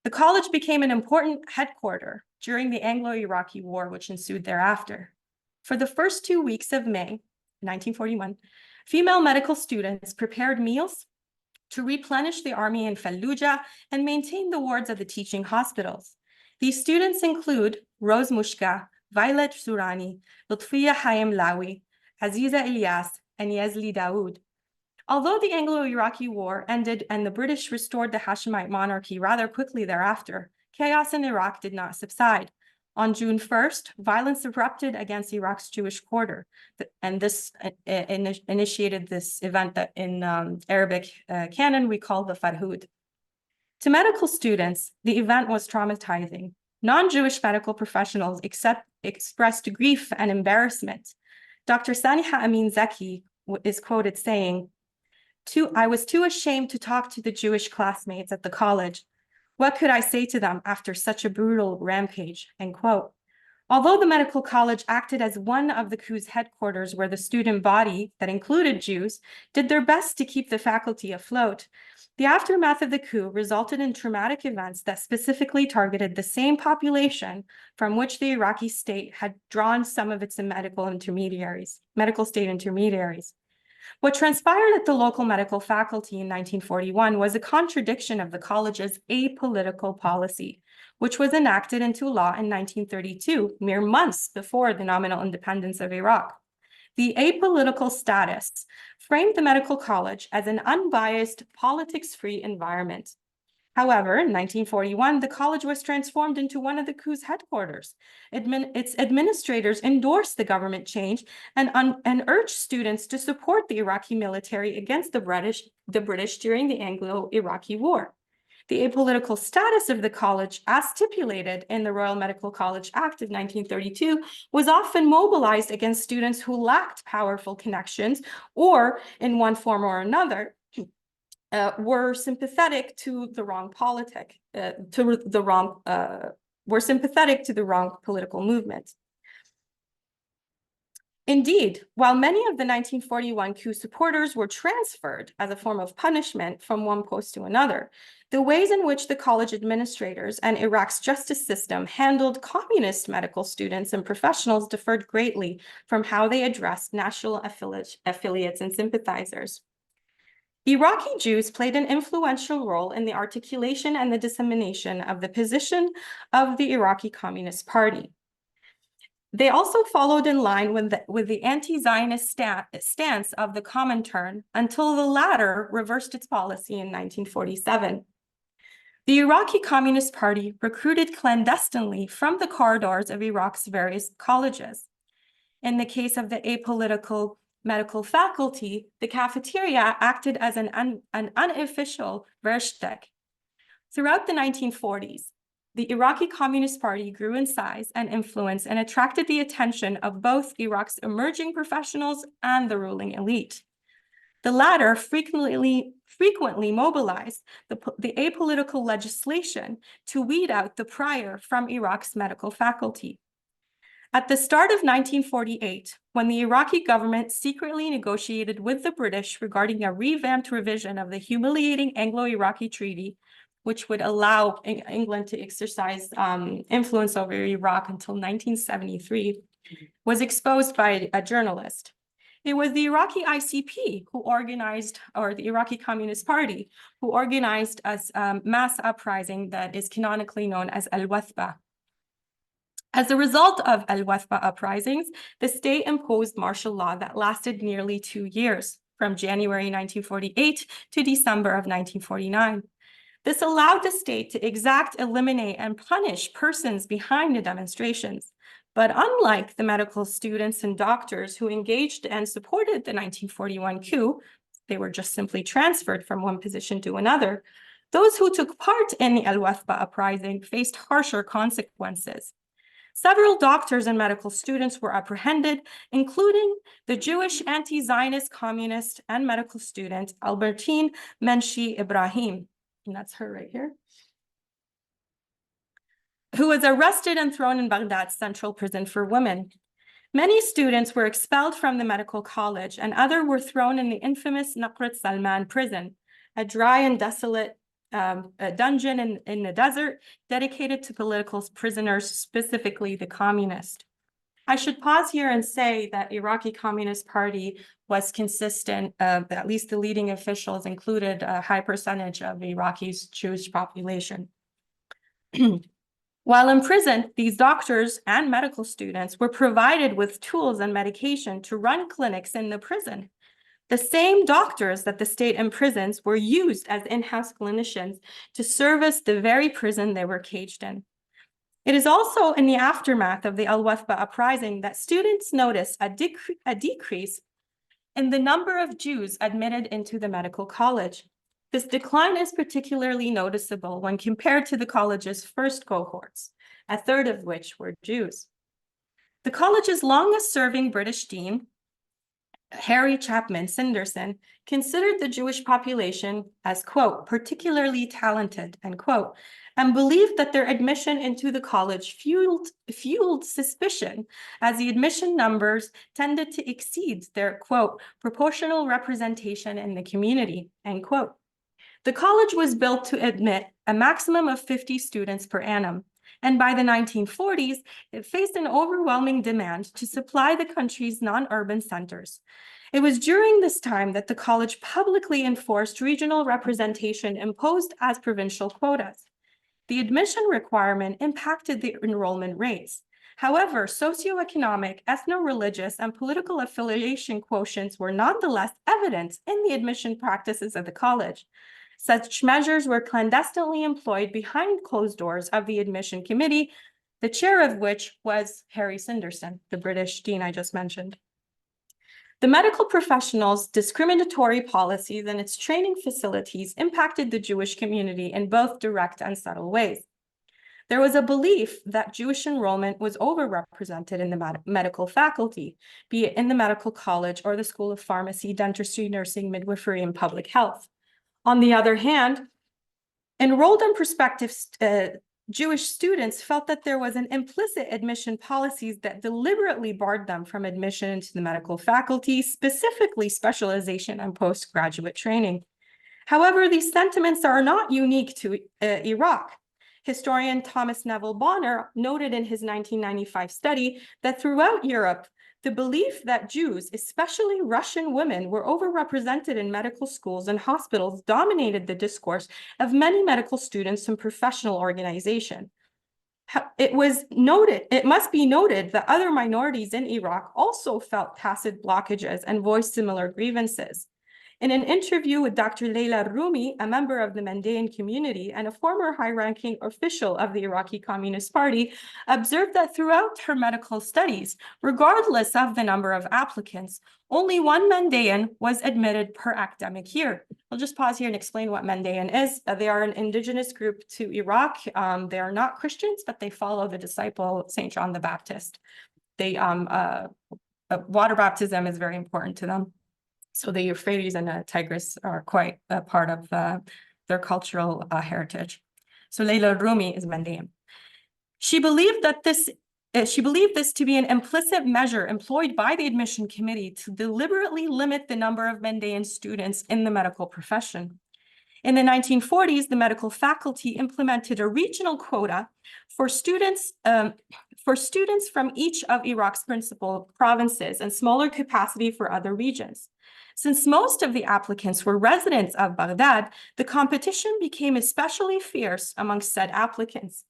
The college became an important headquarters during the Anglo-Iraqi War, which ensued thereafter. For the first 2 weeks of May 1941, female medical students prepared meals to replenish the army in Fallujah and maintain the wards of the teaching hospitals. These students include Rose Mushka, Violet Surani, Lutfiya Hayem Lawi, Aziza Ilyas, and Yazli Dawood. Although the Anglo-Iraqi War ended and the British restored the Hashemite monarchy rather quickly thereafter, chaos in Iraq did not subside. On June 1st, violence erupted against Iraq's Jewish quarter, and this initiated this event that in Arabic canon we call the Farhud. To medical students, the event was traumatizing. Non-Jewish medical professionals expressed grief and embarrassment. Dr. Saniha Amin Zaki is quoted saying, "I was too ashamed to talk to the Jewish classmates at the college. What could I say to them after such a brutal rampage?" End quote. Although the medical college acted as one of the coup's headquarters where the student body, that included Jews, did their best to keep the faculty afloat, the aftermath of the coup resulted in traumatic events that specifically targeted the same population from which the Iraqi state had drawn some of its medical state intermediaries. What transpired at the local medical faculty in 1941 was a contradiction of the college's apolitical policy, which was enacted into law in 1932, mere months before the nominal independence of Iraq. The apolitical status framed the medical college as an unbiased, politics-free environment. However, in 1941, the college was transformed into one of the coup's headquarters. Its administrators endorsed the government change and urged students to support the Iraqi military against the British during the Anglo-Iraqi War. The apolitical status of the college, as stipulated in the Royal Medical College Act of 1932, was often mobilized against students who lacked powerful connections or, in one form or another, were sympathetic to the wrong political movement. Indeed, while many of the 1941 coup supporters were transferred as a form of punishment from one post to another, the ways in which the college administrators and Iraq's justice system handled communist medical students and professionals differed greatly from how they addressed national affiliates and sympathizers. Iraqi Jews played an influential role in the articulation and the dissemination of the position of the Iraqi Communist Party. They also followed in line with the anti-Zionist stance of the Comintern until the latter reversed its policy in 1947. The Iraqi Communist Party recruited clandestinely from the corridors of Iraq's various colleges. In the case of the apolitical medical faculty, the cafeteria acted as an unofficial Versteck. Throughout the 1940s, the Iraqi Communist Party grew in size and influence and attracted the attention of both Iraq's emerging professionals and the ruling elite. The latter frequently mobilized the apolitical legislation to weed out the prior from Iraq's medical faculty. At the start of 1948, when the Iraqi government secretly negotiated with the British regarding a revamped revision of the humiliating Anglo-Iraqi Treaty, which would allow England to exercise influence over Iraq until 1973, was exposed by a journalist. It was the Iraqi ICP who organized, or the Iraqi Communist Party, who organized a mass uprising that is canonically known as Al-Wathba. As a result of Al-Wathba uprisings, the state imposed martial law that lasted nearly 2 years, from January 1948 to December of 1949. This allowed the state to exact, eliminate, and punish persons behind the demonstrations. But unlike the medical students and doctors who engaged and supported the 1941 coup, they were just simply transferred from one position to another. Those who took part in the Al-Wathba uprising faced harsher consequences. Several doctors and medical students were apprehended, including the Jewish anti-Zionist communist and medical student Albertine Menshi Ibrahim, and that's her right here, who was arrested and thrown in Baghdad's central prison for women. Many students were expelled from the medical college, and others were thrown in the infamous Naqrat Salman prison, a dry and desolate a dungeon in the desert dedicated to political prisoners, specifically the communist. I should pause here and say that Iraqi Communist Party was consistent, at least the leading officials included a high percentage of Iraqi's Jewish population. While in prison, these doctors and medical students were provided with tools and medication to run clinics in the prison. The same doctors that the state imprisons were used as in-house clinicians to service the very prison they were caged in. It is also in the aftermath of the Al-Wathba uprising that students noticed a decrease in the number of Jews admitted into the medical college. This decline is particularly noticeable when compared to the college's first cohorts, a third of which were Jews. The college's longest-serving British dean, Harry Chapman Sanderson, considered the Jewish population as, quote, particularly talented, end quote, and believed that their admission into the college fueled suspicion, as the admission numbers tended to exceed their, quote, proportional representation in the community, end quote. The college was built to admit a maximum of 50 students per annum, and by the 1940s, it faced an overwhelming demand to supply the country's non-urban centers. It was during this time that the college publicly enforced regional representation imposed as provincial quotas. The admission requirement impacted the enrollment rates. However, socioeconomic, ethno-religious, and political affiliation quotients were nonetheless evident in the admission practices of the college. Such measures were clandestinely employed behind closed doors of the admission committee, the chair of which was Harry Sanderson, the British dean I just mentioned. The medical professionals' discriminatory policies and its training facilities impacted the Jewish community in both direct and subtle ways. There was a belief that Jewish enrollment was overrepresented in the medical faculty, be it in the medical college or the School of Pharmacy, Dentistry, Nursing, Midwifery, and Public Health. On the other hand, enrolled and prospective Jewish students felt that there was an implicit admission policies that deliberately barred them from admission into the medical faculty, specifically specialization and postgraduate training. However, these sentiments are not unique to Iraq. Historian Thomas Neville Bonner noted in his 1995 study that throughout Europe, the belief that Jews, especially Russian women, were overrepresented in medical schools and hospitals dominated the discourse of many medical students and professional organizations. It must be noted that other minorities in Iraq also felt tacit blockages and voiced similar grievances. In an interview with Dr. Leila Rumi, a member of the Mandaean community and a former high-ranking official of the Iraqi Communist Party, observed that throughout her medical studies, regardless of the number of applicants, only one Mandaean was admitted per academic year. I'll just pause here and explain what Mandaean is. They are an indigenous group to Iraq. They are not Christians, but they follow the disciple Saint John the Baptist. Water baptism is very important to them. So the Euphrates and the Tigris are quite a part of their cultural heritage. So Leila Rumi is Mandaean. She believed this to be an implicit measure employed by the admission committee to deliberately limit the number of Mandaean students in the medical profession. In the 1940s, the medical faculty implemented a regional quota for students from each of Iraq's principal provinces and smaller capacity for other regions. Since most of the applicants were residents of Baghdad, the competition became especially fierce amongst said applicants.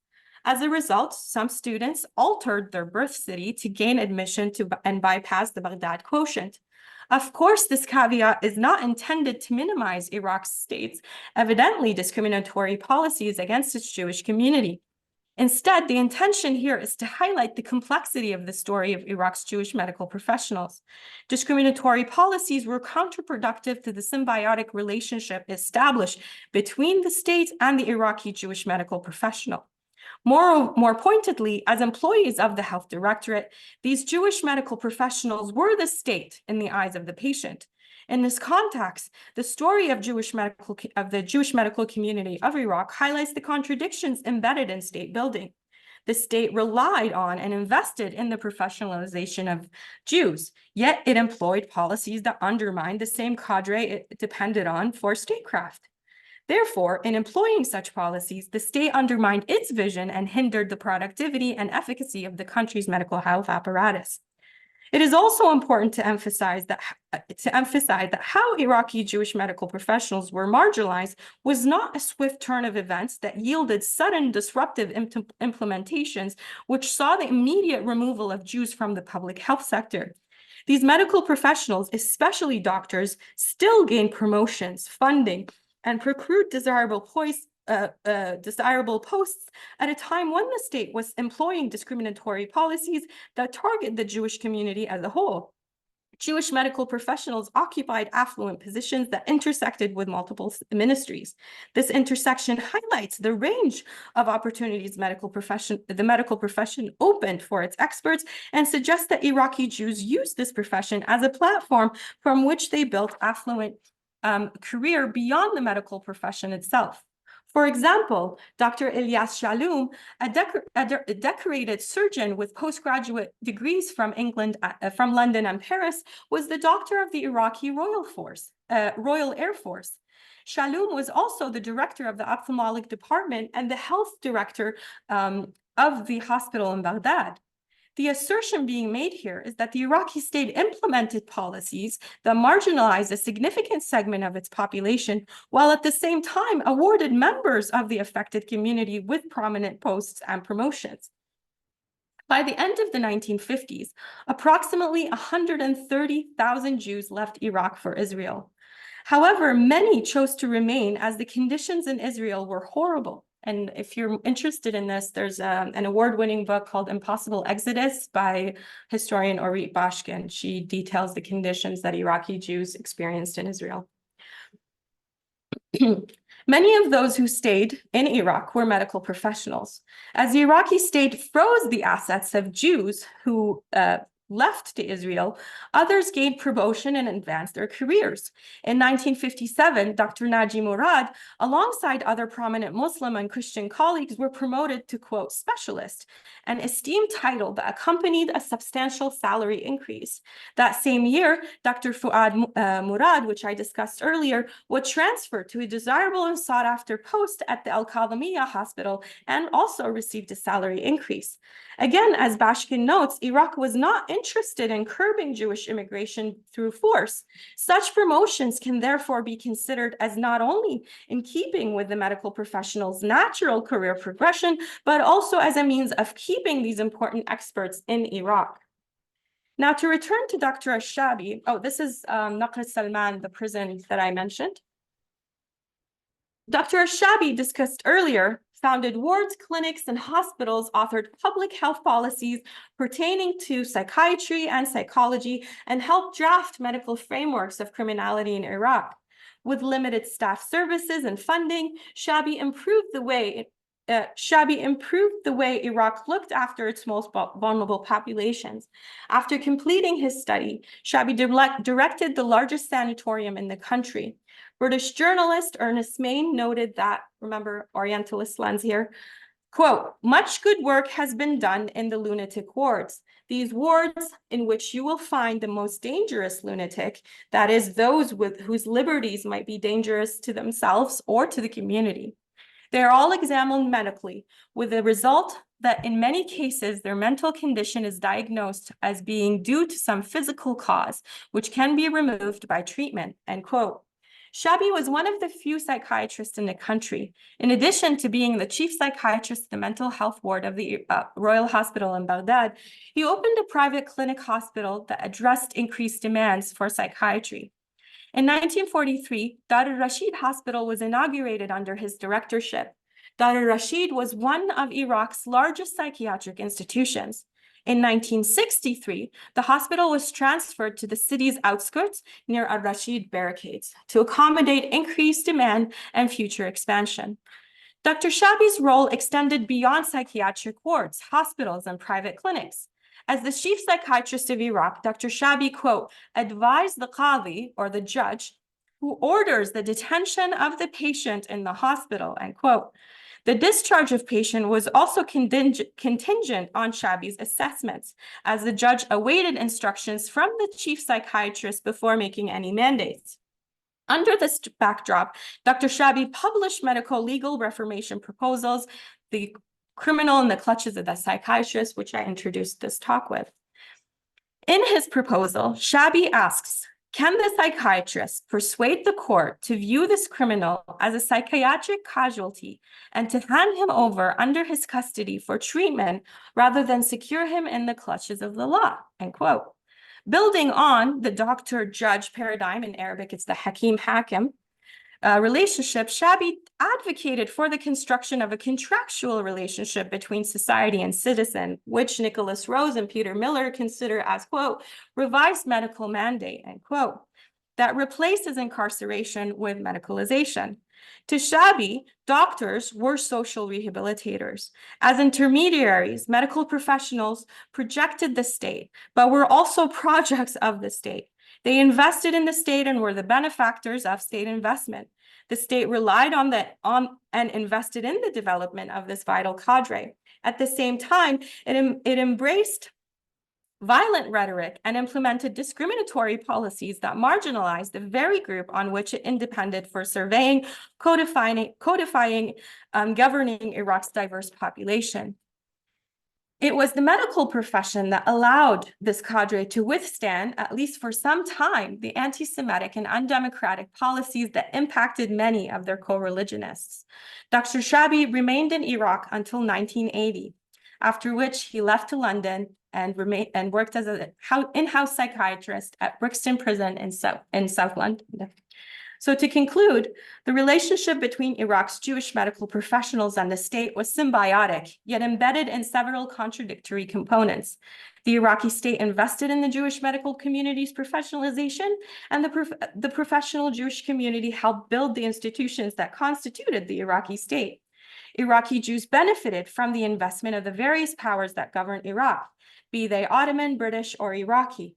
As a result, some students altered their birth city to gain admission and bypass the Baghdad quotient. Of course, this caveat is not intended to minimize Iraq's state's evidently discriminatory policies against its Jewish community. Instead, the intention here is to highlight the complexity of the story of Iraq's Jewish medical professionals. Discriminatory policies were counterproductive to the symbiotic relationship established between the state and the Iraqi Jewish medical professional. More pointedly, as employees of the health directorate, these Jewish medical professionals were the state in the eyes of the patient. In this context, the story of the Jewish medical community of Iraq highlights the contradictions embedded in state building. The state relied on and invested in the professionalization of Jews, yet it employed policies that undermined the same cadre it depended on for statecraft. Therefore, in employing such policies, the state undermined its vision and hindered the productivity and efficacy of the country's medical health apparatus. It is also important to emphasize that how Iraqi Jewish medical professionals were marginalized was not a swift turn of events that yielded sudden disruptive implementations, which saw the immediate removal of Jews from the public health sector. These medical professionals, especially doctors, still gained promotions, funding, and procured desirable posts at a time when the state was employing discriminatory policies that target the Jewish community as a whole. Jewish medical professionals occupied affluent positions that intersected with multiple ministries. This intersection highlights the range of opportunities the medical profession opened for its experts and suggests that Iraqi Jews used this profession as a platform from which they built affluent career beyond the medical profession itself. For example, Dr. Ilyas Shaloum, a decorated surgeon with postgraduate degrees from London and Paris, was the doctor of the Iraqi Royal Air Force. Shaloum was also the director of the ophthalmic department and the health director of the hospital in Baghdad. The assertion being made here is that the Iraqi state implemented policies that marginalized a significant segment of its population, while at the same time awarded members of the affected community with prominent posts and promotions. By the end of the 1950s, approximately 130,000 Jews left Iraq for Israel. However, many chose to remain as the conditions in Israel were horrible. And if you're interested in this, there's an award-winning book called Impossible Exodus by historian Orit Bashkin. She details the conditions that Iraqi Jews experienced in Israel. Many of those who stayed in Iraq were medical professionals. As the Iraqi state froze the assets of Jews who left to Israel, others gained promotion and advanced their careers. In 1957, Dr. Naji Murad, alongside other prominent Muslim and Christian colleagues, were promoted to, quote, specialist, an esteemed title that accompanied a substantial salary increase. That same year, Dr. Fuad Murad, which I discussed earlier, was transferred to a desirable and sought-after post at the Al-Kadhimiyya Hospital and also received a salary increase. Again, as Bashkin notes, Iraq was not interested in curbing Jewish immigration through force. Such promotions can therefore be considered as not only in keeping with the medical professional's natural career progression, but also as a means of keeping these important experts in Iraq. Now, to return to Dr. Ashabi, this is Naqr Salman, the prison that I mentioned. Dr. Ashabi, discussed earlier, founded wards, clinics, and hospitals, authored public health policies pertaining to psychiatry and psychology, and helped draft medical frameworks of criminality in Iraq. With limited staff services and funding, Shabi improved the way Iraq looked after its most vulnerable populations. After completing his study, Shabi directed the largest sanatorium in the country. British journalist Ernest Main noted that, remember Orientalist lens here, quote, "Much good work has been done in the lunatic wards. These wards in which you will find the most dangerous lunatic, that is those whose liberties might be dangerous to themselves or to the community. They are all examined medically, with the result that in many cases, their mental condition is diagnosed as being due to some physical cause, which can be removed by treatment," end quote. Shabi was one of the few psychiatrists in the country. In addition to being the chief psychiatrist of the mental health ward of the Royal Hospital in Baghdad, he opened a private clinic hospital that addressed increased demands for psychiatry. In 1943, Dar al-Rashid Hospital was inaugurated under his directorship. Dar al-Rashid was one of Iraq's largest psychiatric institutions. In 1963, the hospital was transferred to the city's outskirts near al-Rashid barricades to accommodate increased demand and future expansion. Dr. Shabi's role extended beyond psychiatric wards, hospitals, and private clinics. As the chief psychiatrist of Iraq, Dr. Shabi, quote, "advised the qadi, or the judge, who orders the detention of the patient in the hospital," end quote. The discharge of patient was also contingent on Shabi's assessments, as the judge awaited instructions from the chief psychiatrist before making any mandates. Under this backdrop, Dr. Shabi published medical legal reformation proposals, The Criminal in the Clutches of the Psychiatrist, which I introduced this talk with. In his proposal, Shabi asks, can the psychiatrist persuade the court to view this criminal as a psychiatric casualty and to hand him over under his custody for treatment rather than secure him in the clutches of the law, end quote. Building on the doctor-judge paradigm, in Arabic it's the hakim-hakim, relationship, Shabi advocated for the construction of a contractual relationship between society and citizen, which Nicholas Rose and Peter Miller consider as, quote, revised medical mandate, end quote, that replaces incarceration with medicalization. To Shabi, doctors were social rehabilitators. As intermediaries, medical professionals projected the state, but were also projects of the state. They invested in the state and were the benefactors of state investment. The state relied on and invested in the development of this vital cadre. At the same time, it embraced violent rhetoric and implemented discriminatory policies that marginalized the very group on which it depended for surveying, codifying, governing Iraq's diverse population. It was the medical profession that allowed this cadre to withstand, at least for some time, the anti-Semitic and undemocratic policies that impacted many of their co-religionists. Dr. Shabi remained in Iraq until 1980, after which he left to London and worked as an in-house psychiatrist at Brixton Prison in South London. So to conclude, the relationship between Iraq's Jewish medical professionals and the state was symbiotic, yet embedded in several contradictory components. The Iraqi state invested in the Jewish medical community's professionalization, and the professional Jewish community helped build the institutions that constituted the Iraqi state. Iraqi Jews benefited from the investment of the various powers that govern Iraq, be they Ottoman, British, or Iraqi.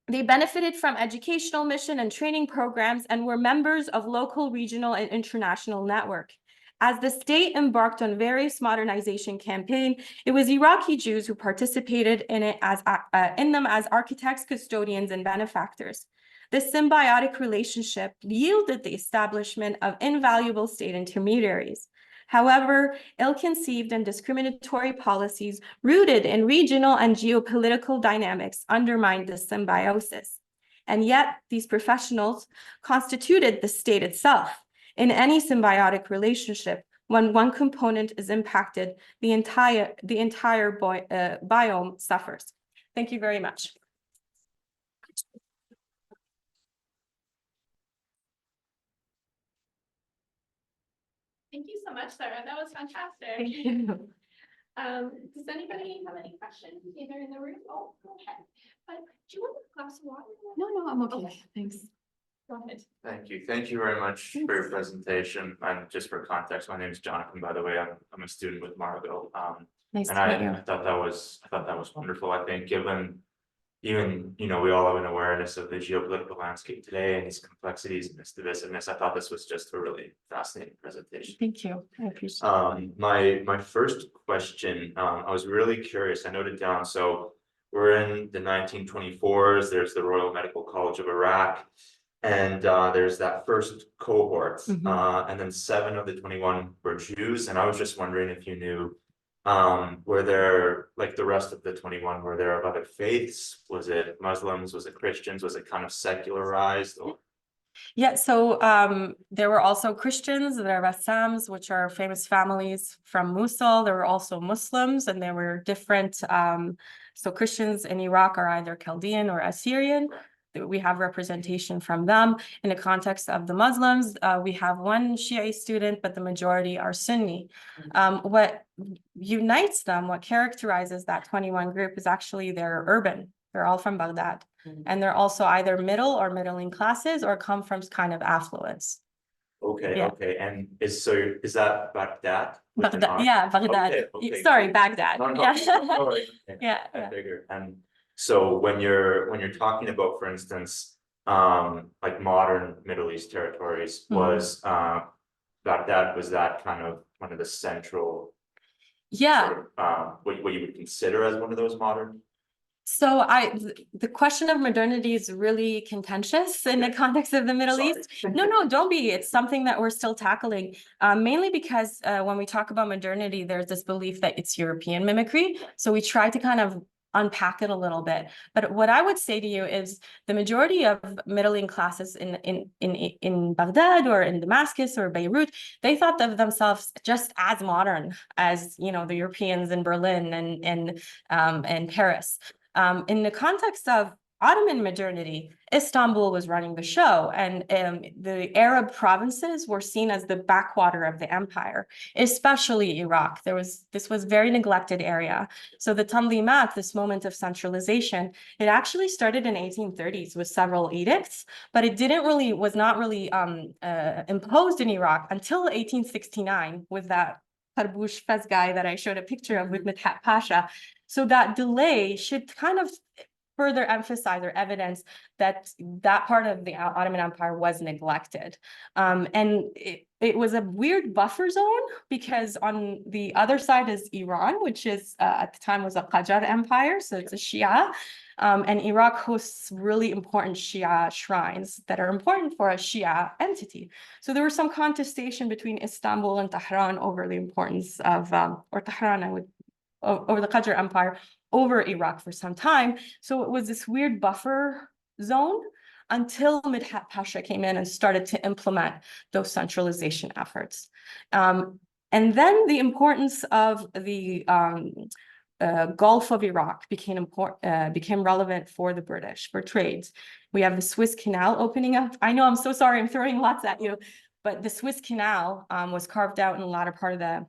They benefited from educational mission and training programs and were members of local, regional, and international network. As the state embarked on various modernization campaigns, it was Iraqi Jews who participated in them as architects, custodians, and benefactors. This symbiotic relationship yielded the establishment of invaluable state intermediaries. However, ill-conceived and discriminatory policies rooted in regional and geopolitical dynamics undermined this symbiosis. And yet, these professionals constituted the state itself. In any symbiotic relationship, when one component is impacted, the entire biome suffers. Thank you very much. Thank you so much, Sarah. That was fantastic. Thank you. Does anybody have any questions either in the room? Oh, go ahead. But do you want a glass of water? No, I'm okay. Thanks. Go ahead. Thank you. Thank you very much for your presentation. And just for context, my name is Jonathan, by the way. I'm a student with Margot. Nice And to meet you. I thought that was wonderful. I think given even, we all have an awareness of the geopolitical landscape today and these complexities and this divisiveness. I thought this was just a really fascinating presentation. Thank you. I appreciate it. My first question, I was really curious. I noted down, so we're in the 1924s, there's the Royal Medical College of Iraq. And there's that first cohort, and then 7 of the 21 were Jews. And I was just wondering if you knew, were there, like the rest of the 21, were there of other faiths? Was it Muslims? Was it Christians? Was it kind of secularized? Or... Yeah, so there were also Christians, there were Bassams, which are famous families from Mosul. There were also Muslims, and there were different, so Christians in Iraq are either Chaldean or Assyrian. We have representation from them. In the context of the Muslims, we have one Shia student, but the majority are Sunni. What unites them, what characterizes that 21 group is actually they're urban. They're all from Baghdad. And they're also either middle or middling classes or come from kind of affluence. Okay, Yeah. okay. And is that Baghdad? Baghdad, yeah, Baghdad. Okay. Sorry, Baghdad. No, yeah. sorry. Yeah, I yeah. figured. And so when you're talking about, for instance, like modern Middle East territories, was Baghdad, was that kind of one of the central, Yeah. sort of, what you would consider as one of those modern? So the question of modernity is really contentious in the context of the Middle East. No, don't be. It's something that we're still tackling, mainly because when we talk about modernity, there's this belief that it's European mimicry. So we try to kind of unpack it a little bit. But what I would say to you is the majority of middling classes in Baghdad or in Damascus or Beirut, they thought of themselves just as modern as, the Europeans in Berlin and Paris. In the context of Ottoman modernity, Istanbul was running the show, and the Arab provinces were seen as the backwater of the empire, especially Iraq. This was very neglected area. So the Tanzimat, this moment of centralization, it actually started in 1830s with several edicts, but it was not really imposed in Iraq until 1869 with that Tarbush Fez guy that I showed a picture of with Mithat Pasha. So that delay should kind of further emphasize or evidence that part of the Ottoman Empire was neglected. And it was a weird buffer zone because on the other side is Iran, which is at the time was a Qajar empire, so it's a Shia. And Iraq hosts really important Shia shrines that are important for a Shia entity. So there was some contestation between Istanbul and Tehran over the importance of, or Tehran, over the Qajar Empire over Iraq for some time. So it was this weird buffer zone until Mithat Pasha came in and started to implement those centralization efforts. And then the importance of the Gulf of Iraq became relevant for the British, for trades. We have the Suez Canal opening up. I know, I'm so sorry, I'm throwing lots at you, but the Suez Canal was carved out in the latter part of the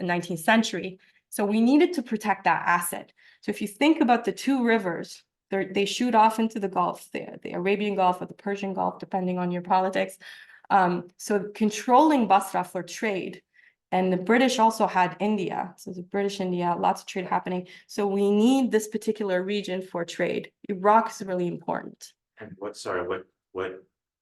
19th century. So we needed to protect that asset. So if you think about the two rivers, they shoot off into the Gulf, the Arabian Gulf or the Persian Gulf, depending on your politics. So controlling Basra for trade, and the British also had India. So the British India, lots of trade happening. So we need this particular region for trade. Iraq is really important. And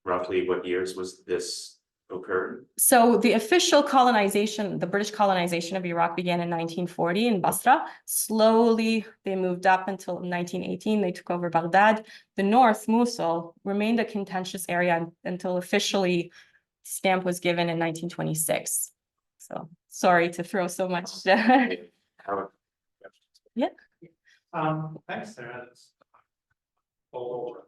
roughly what years was this occurred? So the official colonization, the British colonization of Iraq began in 1940 in Basra. Slowly, they moved up until 1918. They took over Baghdad. The north, Mosul, remained a contentious area until officially stamp was given in 1926. So sorry to throw so much. How- Thanks, Sarah. That's all over.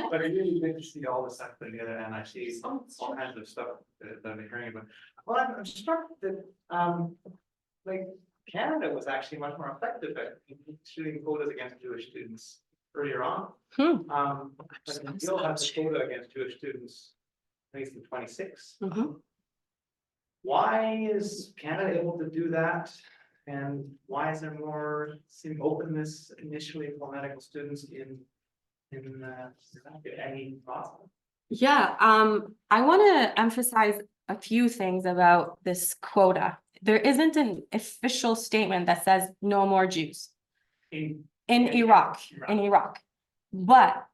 But it really good to see all the stuff together, and I see all kinds of stuff that I'm hearing about. Well, I'm struck that, like, Canada was actually much more effective at shooting quotas against Jewish students earlier on. But still have the quota against Jewish students, at least in 26. Why is Canada able to do that? And why is there more openness initially for medical students in any process? Yeah, I want to emphasize a few things about this quota. There isn't an official statement that says no more Jews in Iraq, but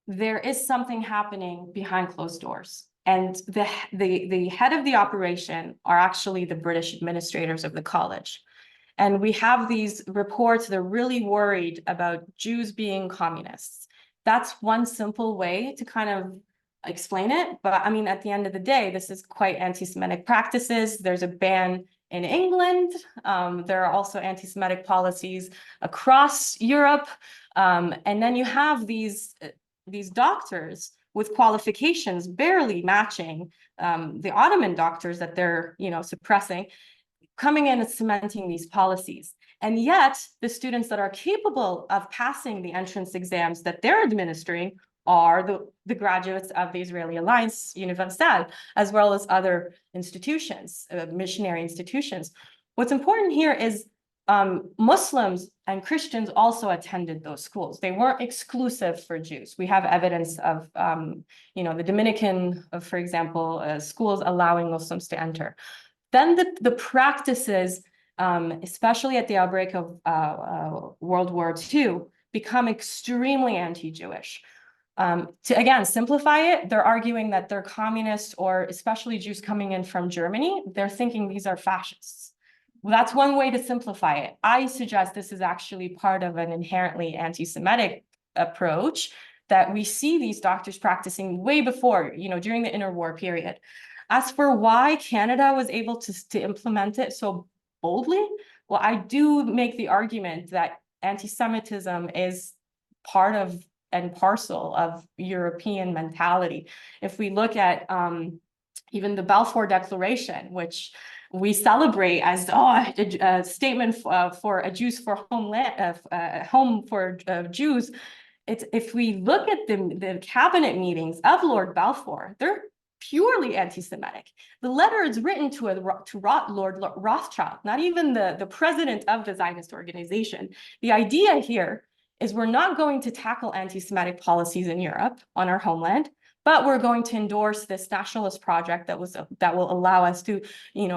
there is something happening behind closed doors. And the head of the operation are actually the British administrators of the college. And we have these reports, they're really worried about Jews being communists. That's one simple way to kind of explain it. But I mean, at the end of the day, this is quite anti-Semitic practices. There's a ban in England. There are also anti-Semitic policies across Europe. And then you have these doctors with qualifications barely matching the Ottoman doctors that they're, suppressing, coming in and cementing these policies. And yet the students that are capable of passing the entrance exams that they're administering are the graduates of the Israeli Alliance Universal, as well as other institutions, missionary institutions. What's important here is Muslims and Christians also attended those schools. They weren't exclusive for Jews. We have evidence of, the Dominican, for example, schools allowing Muslims to enter. Then the practices, especially at the outbreak of World War II, become extremely anti-Jewish. To again simplify it, they're arguing that they're communists, or especially Jews coming in from Germany, they're thinking these are fascists. Well, that's one way to simplify it. I suggest this is actually part of an inherently anti-Semitic approach that we see these doctors practicing way before, during the interwar period. As for why Canada was able to implement it so boldly, well, I do make the argument that anti-Semitism is part of and parcel of European mentality. If we look at even the Balfour Declaration, which we celebrate as a statement for a Jews for homeland, home for Jews. If we look at the cabinet meetings of Lord Balfour, they're purely anti-Semitic. The letter is written to Lord Rothschild, not even the president of the Zionist organization. The idea here is we're not going to tackle anti-Semitic policies in Europe on our homeland, but we're going to endorse this nationalist project that will allow us to,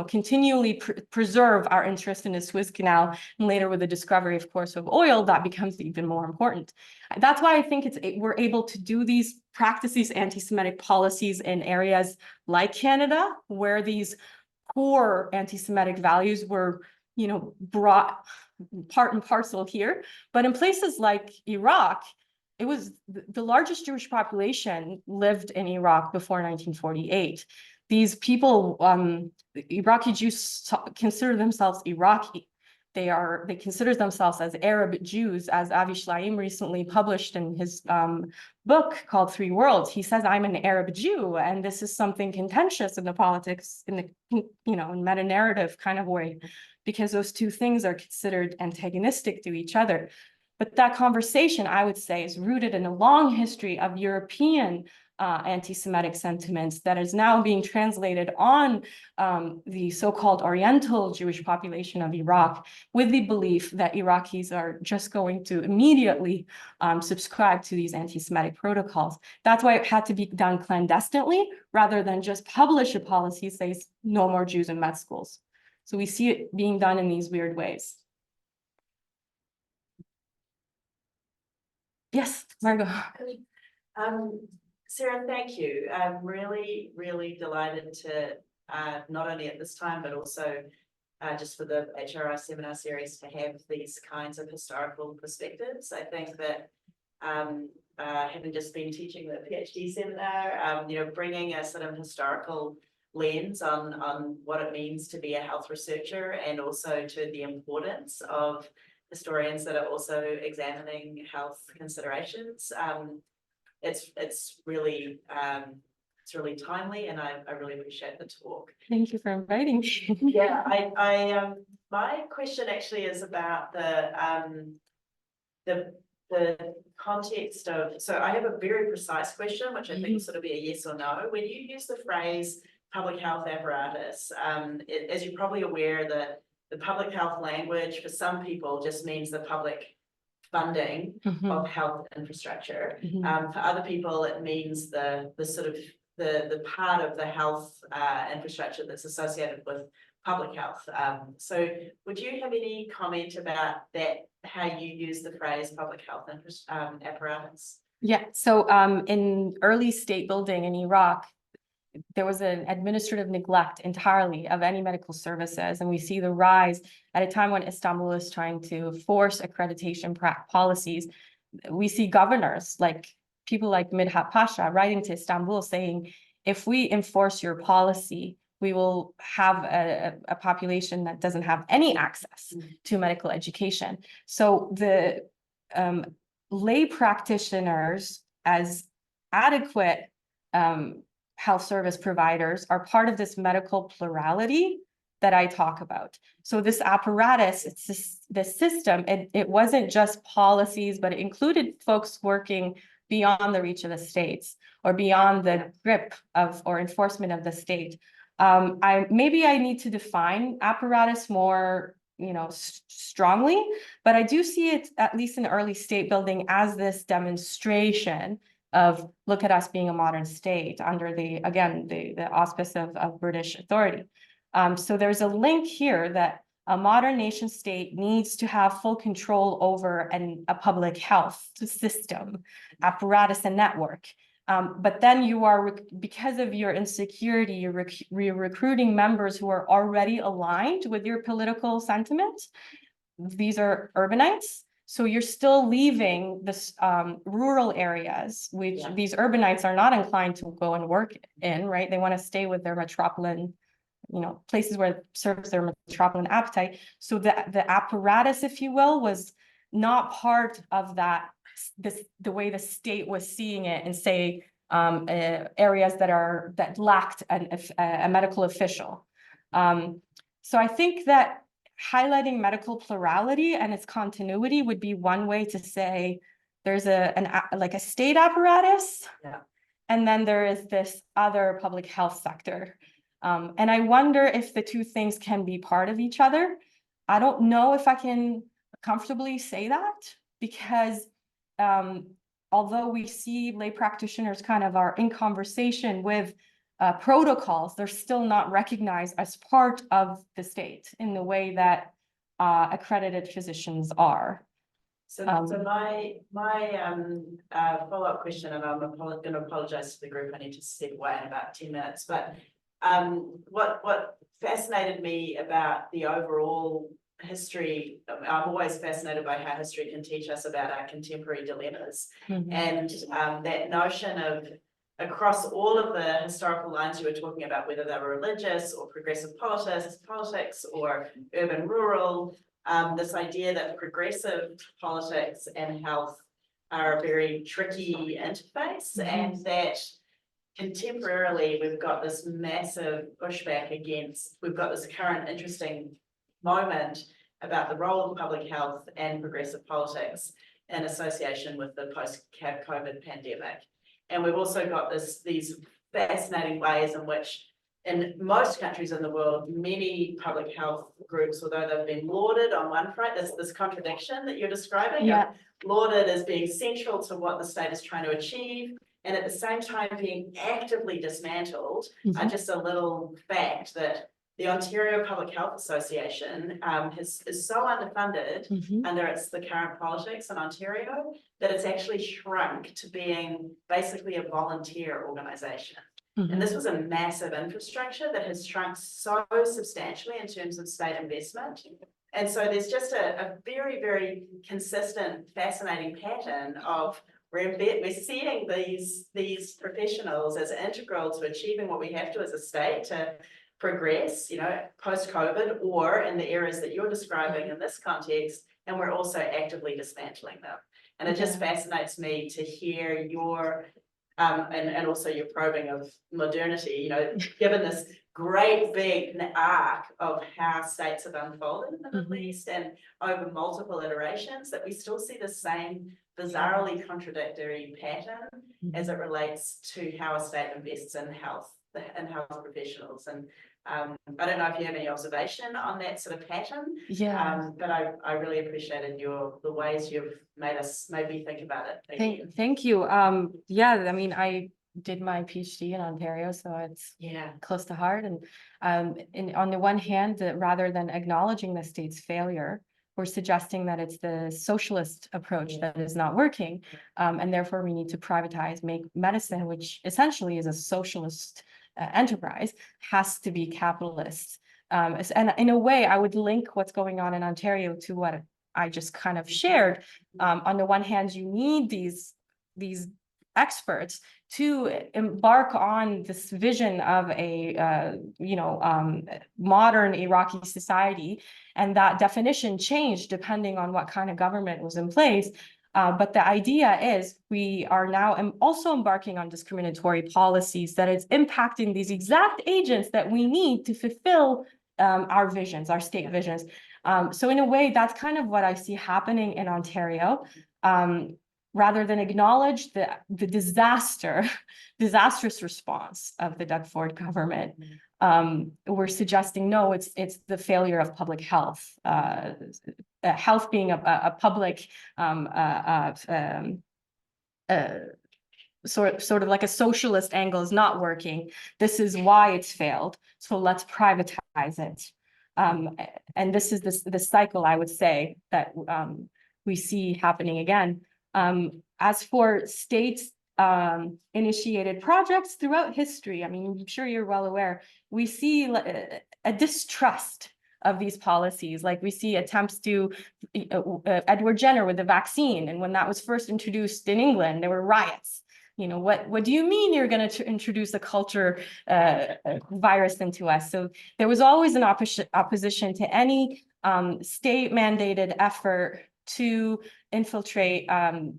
continually preserve our interest in the Suez Canal, and later with the discovery, of course, of oil, that becomes even more important. That's why I think we're able to do practice these anti-Semitic policies in areas like Canada, where these core anti-Semitic values were, brought part and parcel here. But in places like Iraq, it was the largest Jewish population lived in Iraq before 1948. These people, Iraqi Jews consider themselves Iraqi. They consider themselves as Arab Jews, as Avi Shlaim recently published in his book called Three Worlds. He says, I'm an Arab Jew, and this is something contentious in the politics, in meta-narrative kind of way, because those two things are considered antagonistic to each other. But that conversation, I would say, is rooted in a long history of European anti-Semitic sentiments that is now being translated on the so-called Oriental Jewish population of Iraq, with the belief that Iraqis are just going to immediately subscribe to these anti-Semitic protocols. That's why it had to be done clandestinely, rather than just publish a policy that says no more Jews in med schools. So we see it being done in these weird ways. Yes, Margot. Sarah, thank you. I'm really, really delighted to not only at this time, but also just for the HRI seminar series to have these kinds of historical perspectives. I think that having just been teaching the PhD seminar, bringing a sort of historical lens on what it means to be a health researcher, and also to the importance of historians that are also examining health considerations. It's really timely, and I really appreciate the talk. Thank you for inviting me. Yeah, my question actually is about the context of, so I have a very precise question, which I think will sort of be a yes or no. When you use the phrase public health apparatus, as you're probably aware, the public health language for some people just means the public funding of health infrastructure. For other people, it means the sort of the part of the health infrastructure that's associated with public health. So would you have any comment about that, how you use the phrase public health apparatus? Yeah, so in early state building in Iraq, there was an administrative neglect entirely of any medical services. And we see the rise at a time when Istanbul is trying to force accreditation policies. We see governors, like people like Midhat Pasha, writing to Istanbul saying, if we enforce your policy, we will have a population that doesn't have any access to medical education. So the lay practitioners as adequate health service providers are part of this medical plurality that I talk about. So this apparatus, it's the system, it wasn't just policies, but it included folks working beyond the reach of the states or beyond the grip of or enforcement of the state. Maybe I need to define apparatus more, strongly, but I do see it, at least in early state building, as this demonstration of look at us being a modern state under the auspice of British authority. So there's a link here that a modern nation state needs to have full control over a public health system, apparatus, and network. But then you are, because of your insecurity, you're recruiting members who are already aligned with your political sentiment. These are urbanites. So you're still leaving this rural areas, which these urbanites are not inclined to go and work in, right? They want to stay with their metropolitan, places where it serves their metropolitan appetite. So the apparatus, if you will, was not part of that, the way the state was seeing it, and say areas that lacked a medical official. So I think that highlighting medical plurality and its continuity would be one way to say there's like a state apparatus, and then there is this other public health sector. And I wonder if the two things can be part of each other. I don't know if I can comfortably say that, because although we see lay practitioners kind of are in conversation with protocols, they're still not recognized as part of the state in the way that accredited physicians are. So my follow-up question, and I'm going to apologize to the group, I need to step away in about 10 minutes, but what fascinated me about the overall history, I'm always fascinated by how history can teach us about our contemporary dilemmas. And that notion of, across all of the historical lines you were talking about, whether they were religious or progressive politics or urban rural, this idea that progressive politics and health are a very tricky interface, and that contemporarily we've got this massive pushback against, we've got this current interesting moment about the role of public health and progressive politics in association with the post-COVID pandemic. And we've also got these fascinating ways in which, in most countries in the world, many public health groups, although they've been lauded on one front, there's this contradiction that you're describing, lauded as being central to what the state is trying to achieve, and at the same time being actively dismantled. Just a little fact that the Ontario Public Health Association is so underfunded under the current politics in Ontario that it's actually shrunk to being basically a volunteer organisation. And this was a massive infrastructure that has shrunk so substantially in terms of state investment. And so there's just a very, very consistent, fascinating pattern of we're seeing these professionals as integral to achieving what we have to as a state to progress, you know, post-COVID, or in the areas that you're describing in this context, and we're also actively dismantling them. And it just fascinates me to hear your and also your probing of modernity, you know, given this great big arc of how states have unfolded in the Middle East and over multiple iterations, that we still see the same bizarrely contradictory pattern as it relates to how a state invests in health professionals. And I don't know if you have any observation on that sort of pattern. But I really appreciated the ways you've made me think about it. Thank you. Yeah, I mean, I did my PhD in Ontario, so it's close to heart. And on the one hand, that rather than acknowledging the state's failure, we're suggesting that it's the socialist approach that is not working, and therefore we need to privatize, make medicine, which essentially is a socialist enterprise, has to be capitalist. And in a way, I would link what's going on in Ontario to what I just kind of shared. On the one hand, you need these experts to embark on this vision of a modern Iraqi society, and that definition changed depending on what kind of government was in place. But the idea is we are now also embarking on discriminatory policies that is impacting these exact agents that we need to fulfill our visions, our state visions. So in a way, that's kind of what I see happening in Ontario. Rather than acknowledge the disastrous response of the Doug Ford government, we're suggesting, no, it's the failure of public health. Health being a public sort of like a socialist angle is not working. This is why it's failed. So let's privatize it. And this is the cycle, I would say, that we see happening again. As for state initiated projects throughout history, I mean, I'm sure you're well aware, we see a distrust of these policies. Like we see attempts to Edward Jenner with the vaccine, and when that was first introduced in England, there were riots. You know, what do you mean you're going to introduce a culture virus into us? So there was always an opposition to any state mandated effort to infiltrate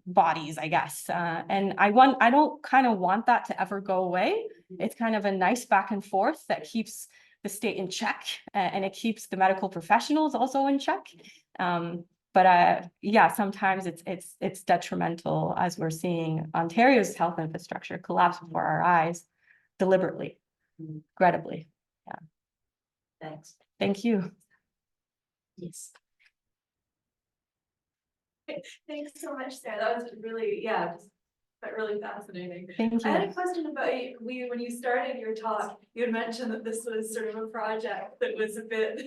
bodies, I guess. And I don't kind of want that to ever go away. It's kind of a nice back and forth that keeps the state in check, and it keeps the medical professionals also in check. But yeah, sometimes it's detrimental, as we're seeing Ontario's health infrastructure collapse before our eyes, deliberately, regrettably. Yeah. Thanks. Thank you. Yes. Thanks so much, Sarah. That was really, just really fascinating. Thank I had you. a question about when you started your talk, you had mentioned that this was sort of a project that was a bit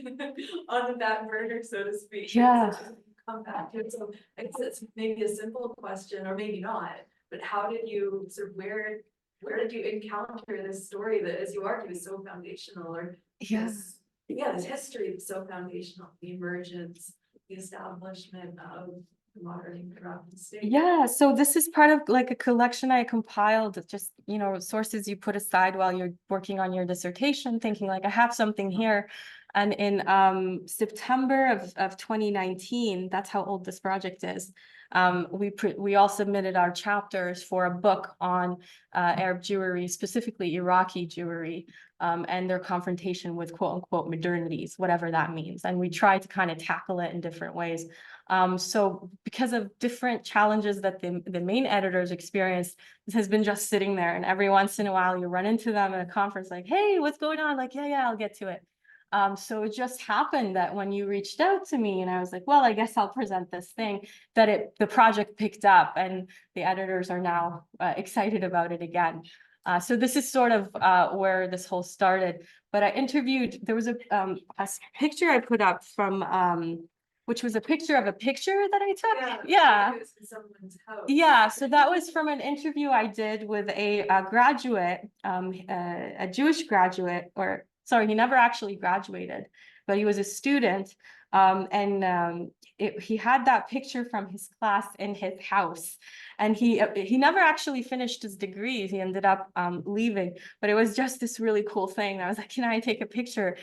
on the back burner, so to speak. Yeah. Come back to it. So I guess it's maybe a simple question, or maybe not, but how did you where did you encounter this story that, as you argue, is so foundational, or this history that's so foundational, the emergence, the establishment of the modern Iraqi state? Yeah, so this is part of like a collection I compiled, just, sources you put aside while you're working on your dissertation, thinking like, I have something here. And in September of 2019, that's how old this project is, we all submitted our chapters for a book on Arab Jewry, specifically Iraqi Jewry, and their confrontation with quote unquote modernities, whatever that means. And we tried to kind of tackle it in different ways. So because of different challenges that the main editors experienced, this has been just sitting there. And every once in a while you run into them at a conference like, hey, what's going on? Like, yeah, I'll get to it. So it just happened that when you reached out to me and I was like, well, I guess I'll present this thing, that the project picked up and the editors are now excited about it again. So this is sort of where this whole started. But I interviewed, there was a picture I put up from, which was a picture of a picture that I took. Yeah. It was in someone's house. Yeah, so that was from an interview I did with a graduate, a Jewish graduate, or sorry, he never actually graduated, but he was a student He had that picture from his class in his house. And he never actually finished his degree. He ended up leaving, but it was just this really cool thing. I was like, can I take a picture?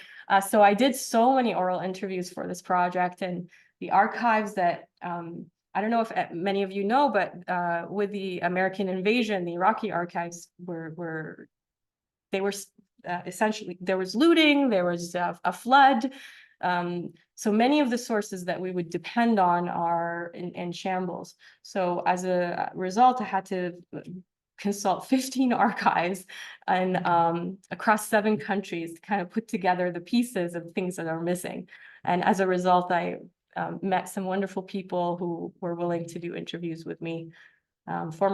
So I did so many oral interviews for this project, and the archives that I don't know if many of you know, but with the American invasion, the Iraqi archives were essentially, there was looting, there was a flood. So many of the sources that we would depend on are in shambles. So as a result, I had to consult 15 archives and across 7 countries to kind of put together the pieces of things that are missing. And as a result, I met some wonderful people who were willing to do interviews with me. Former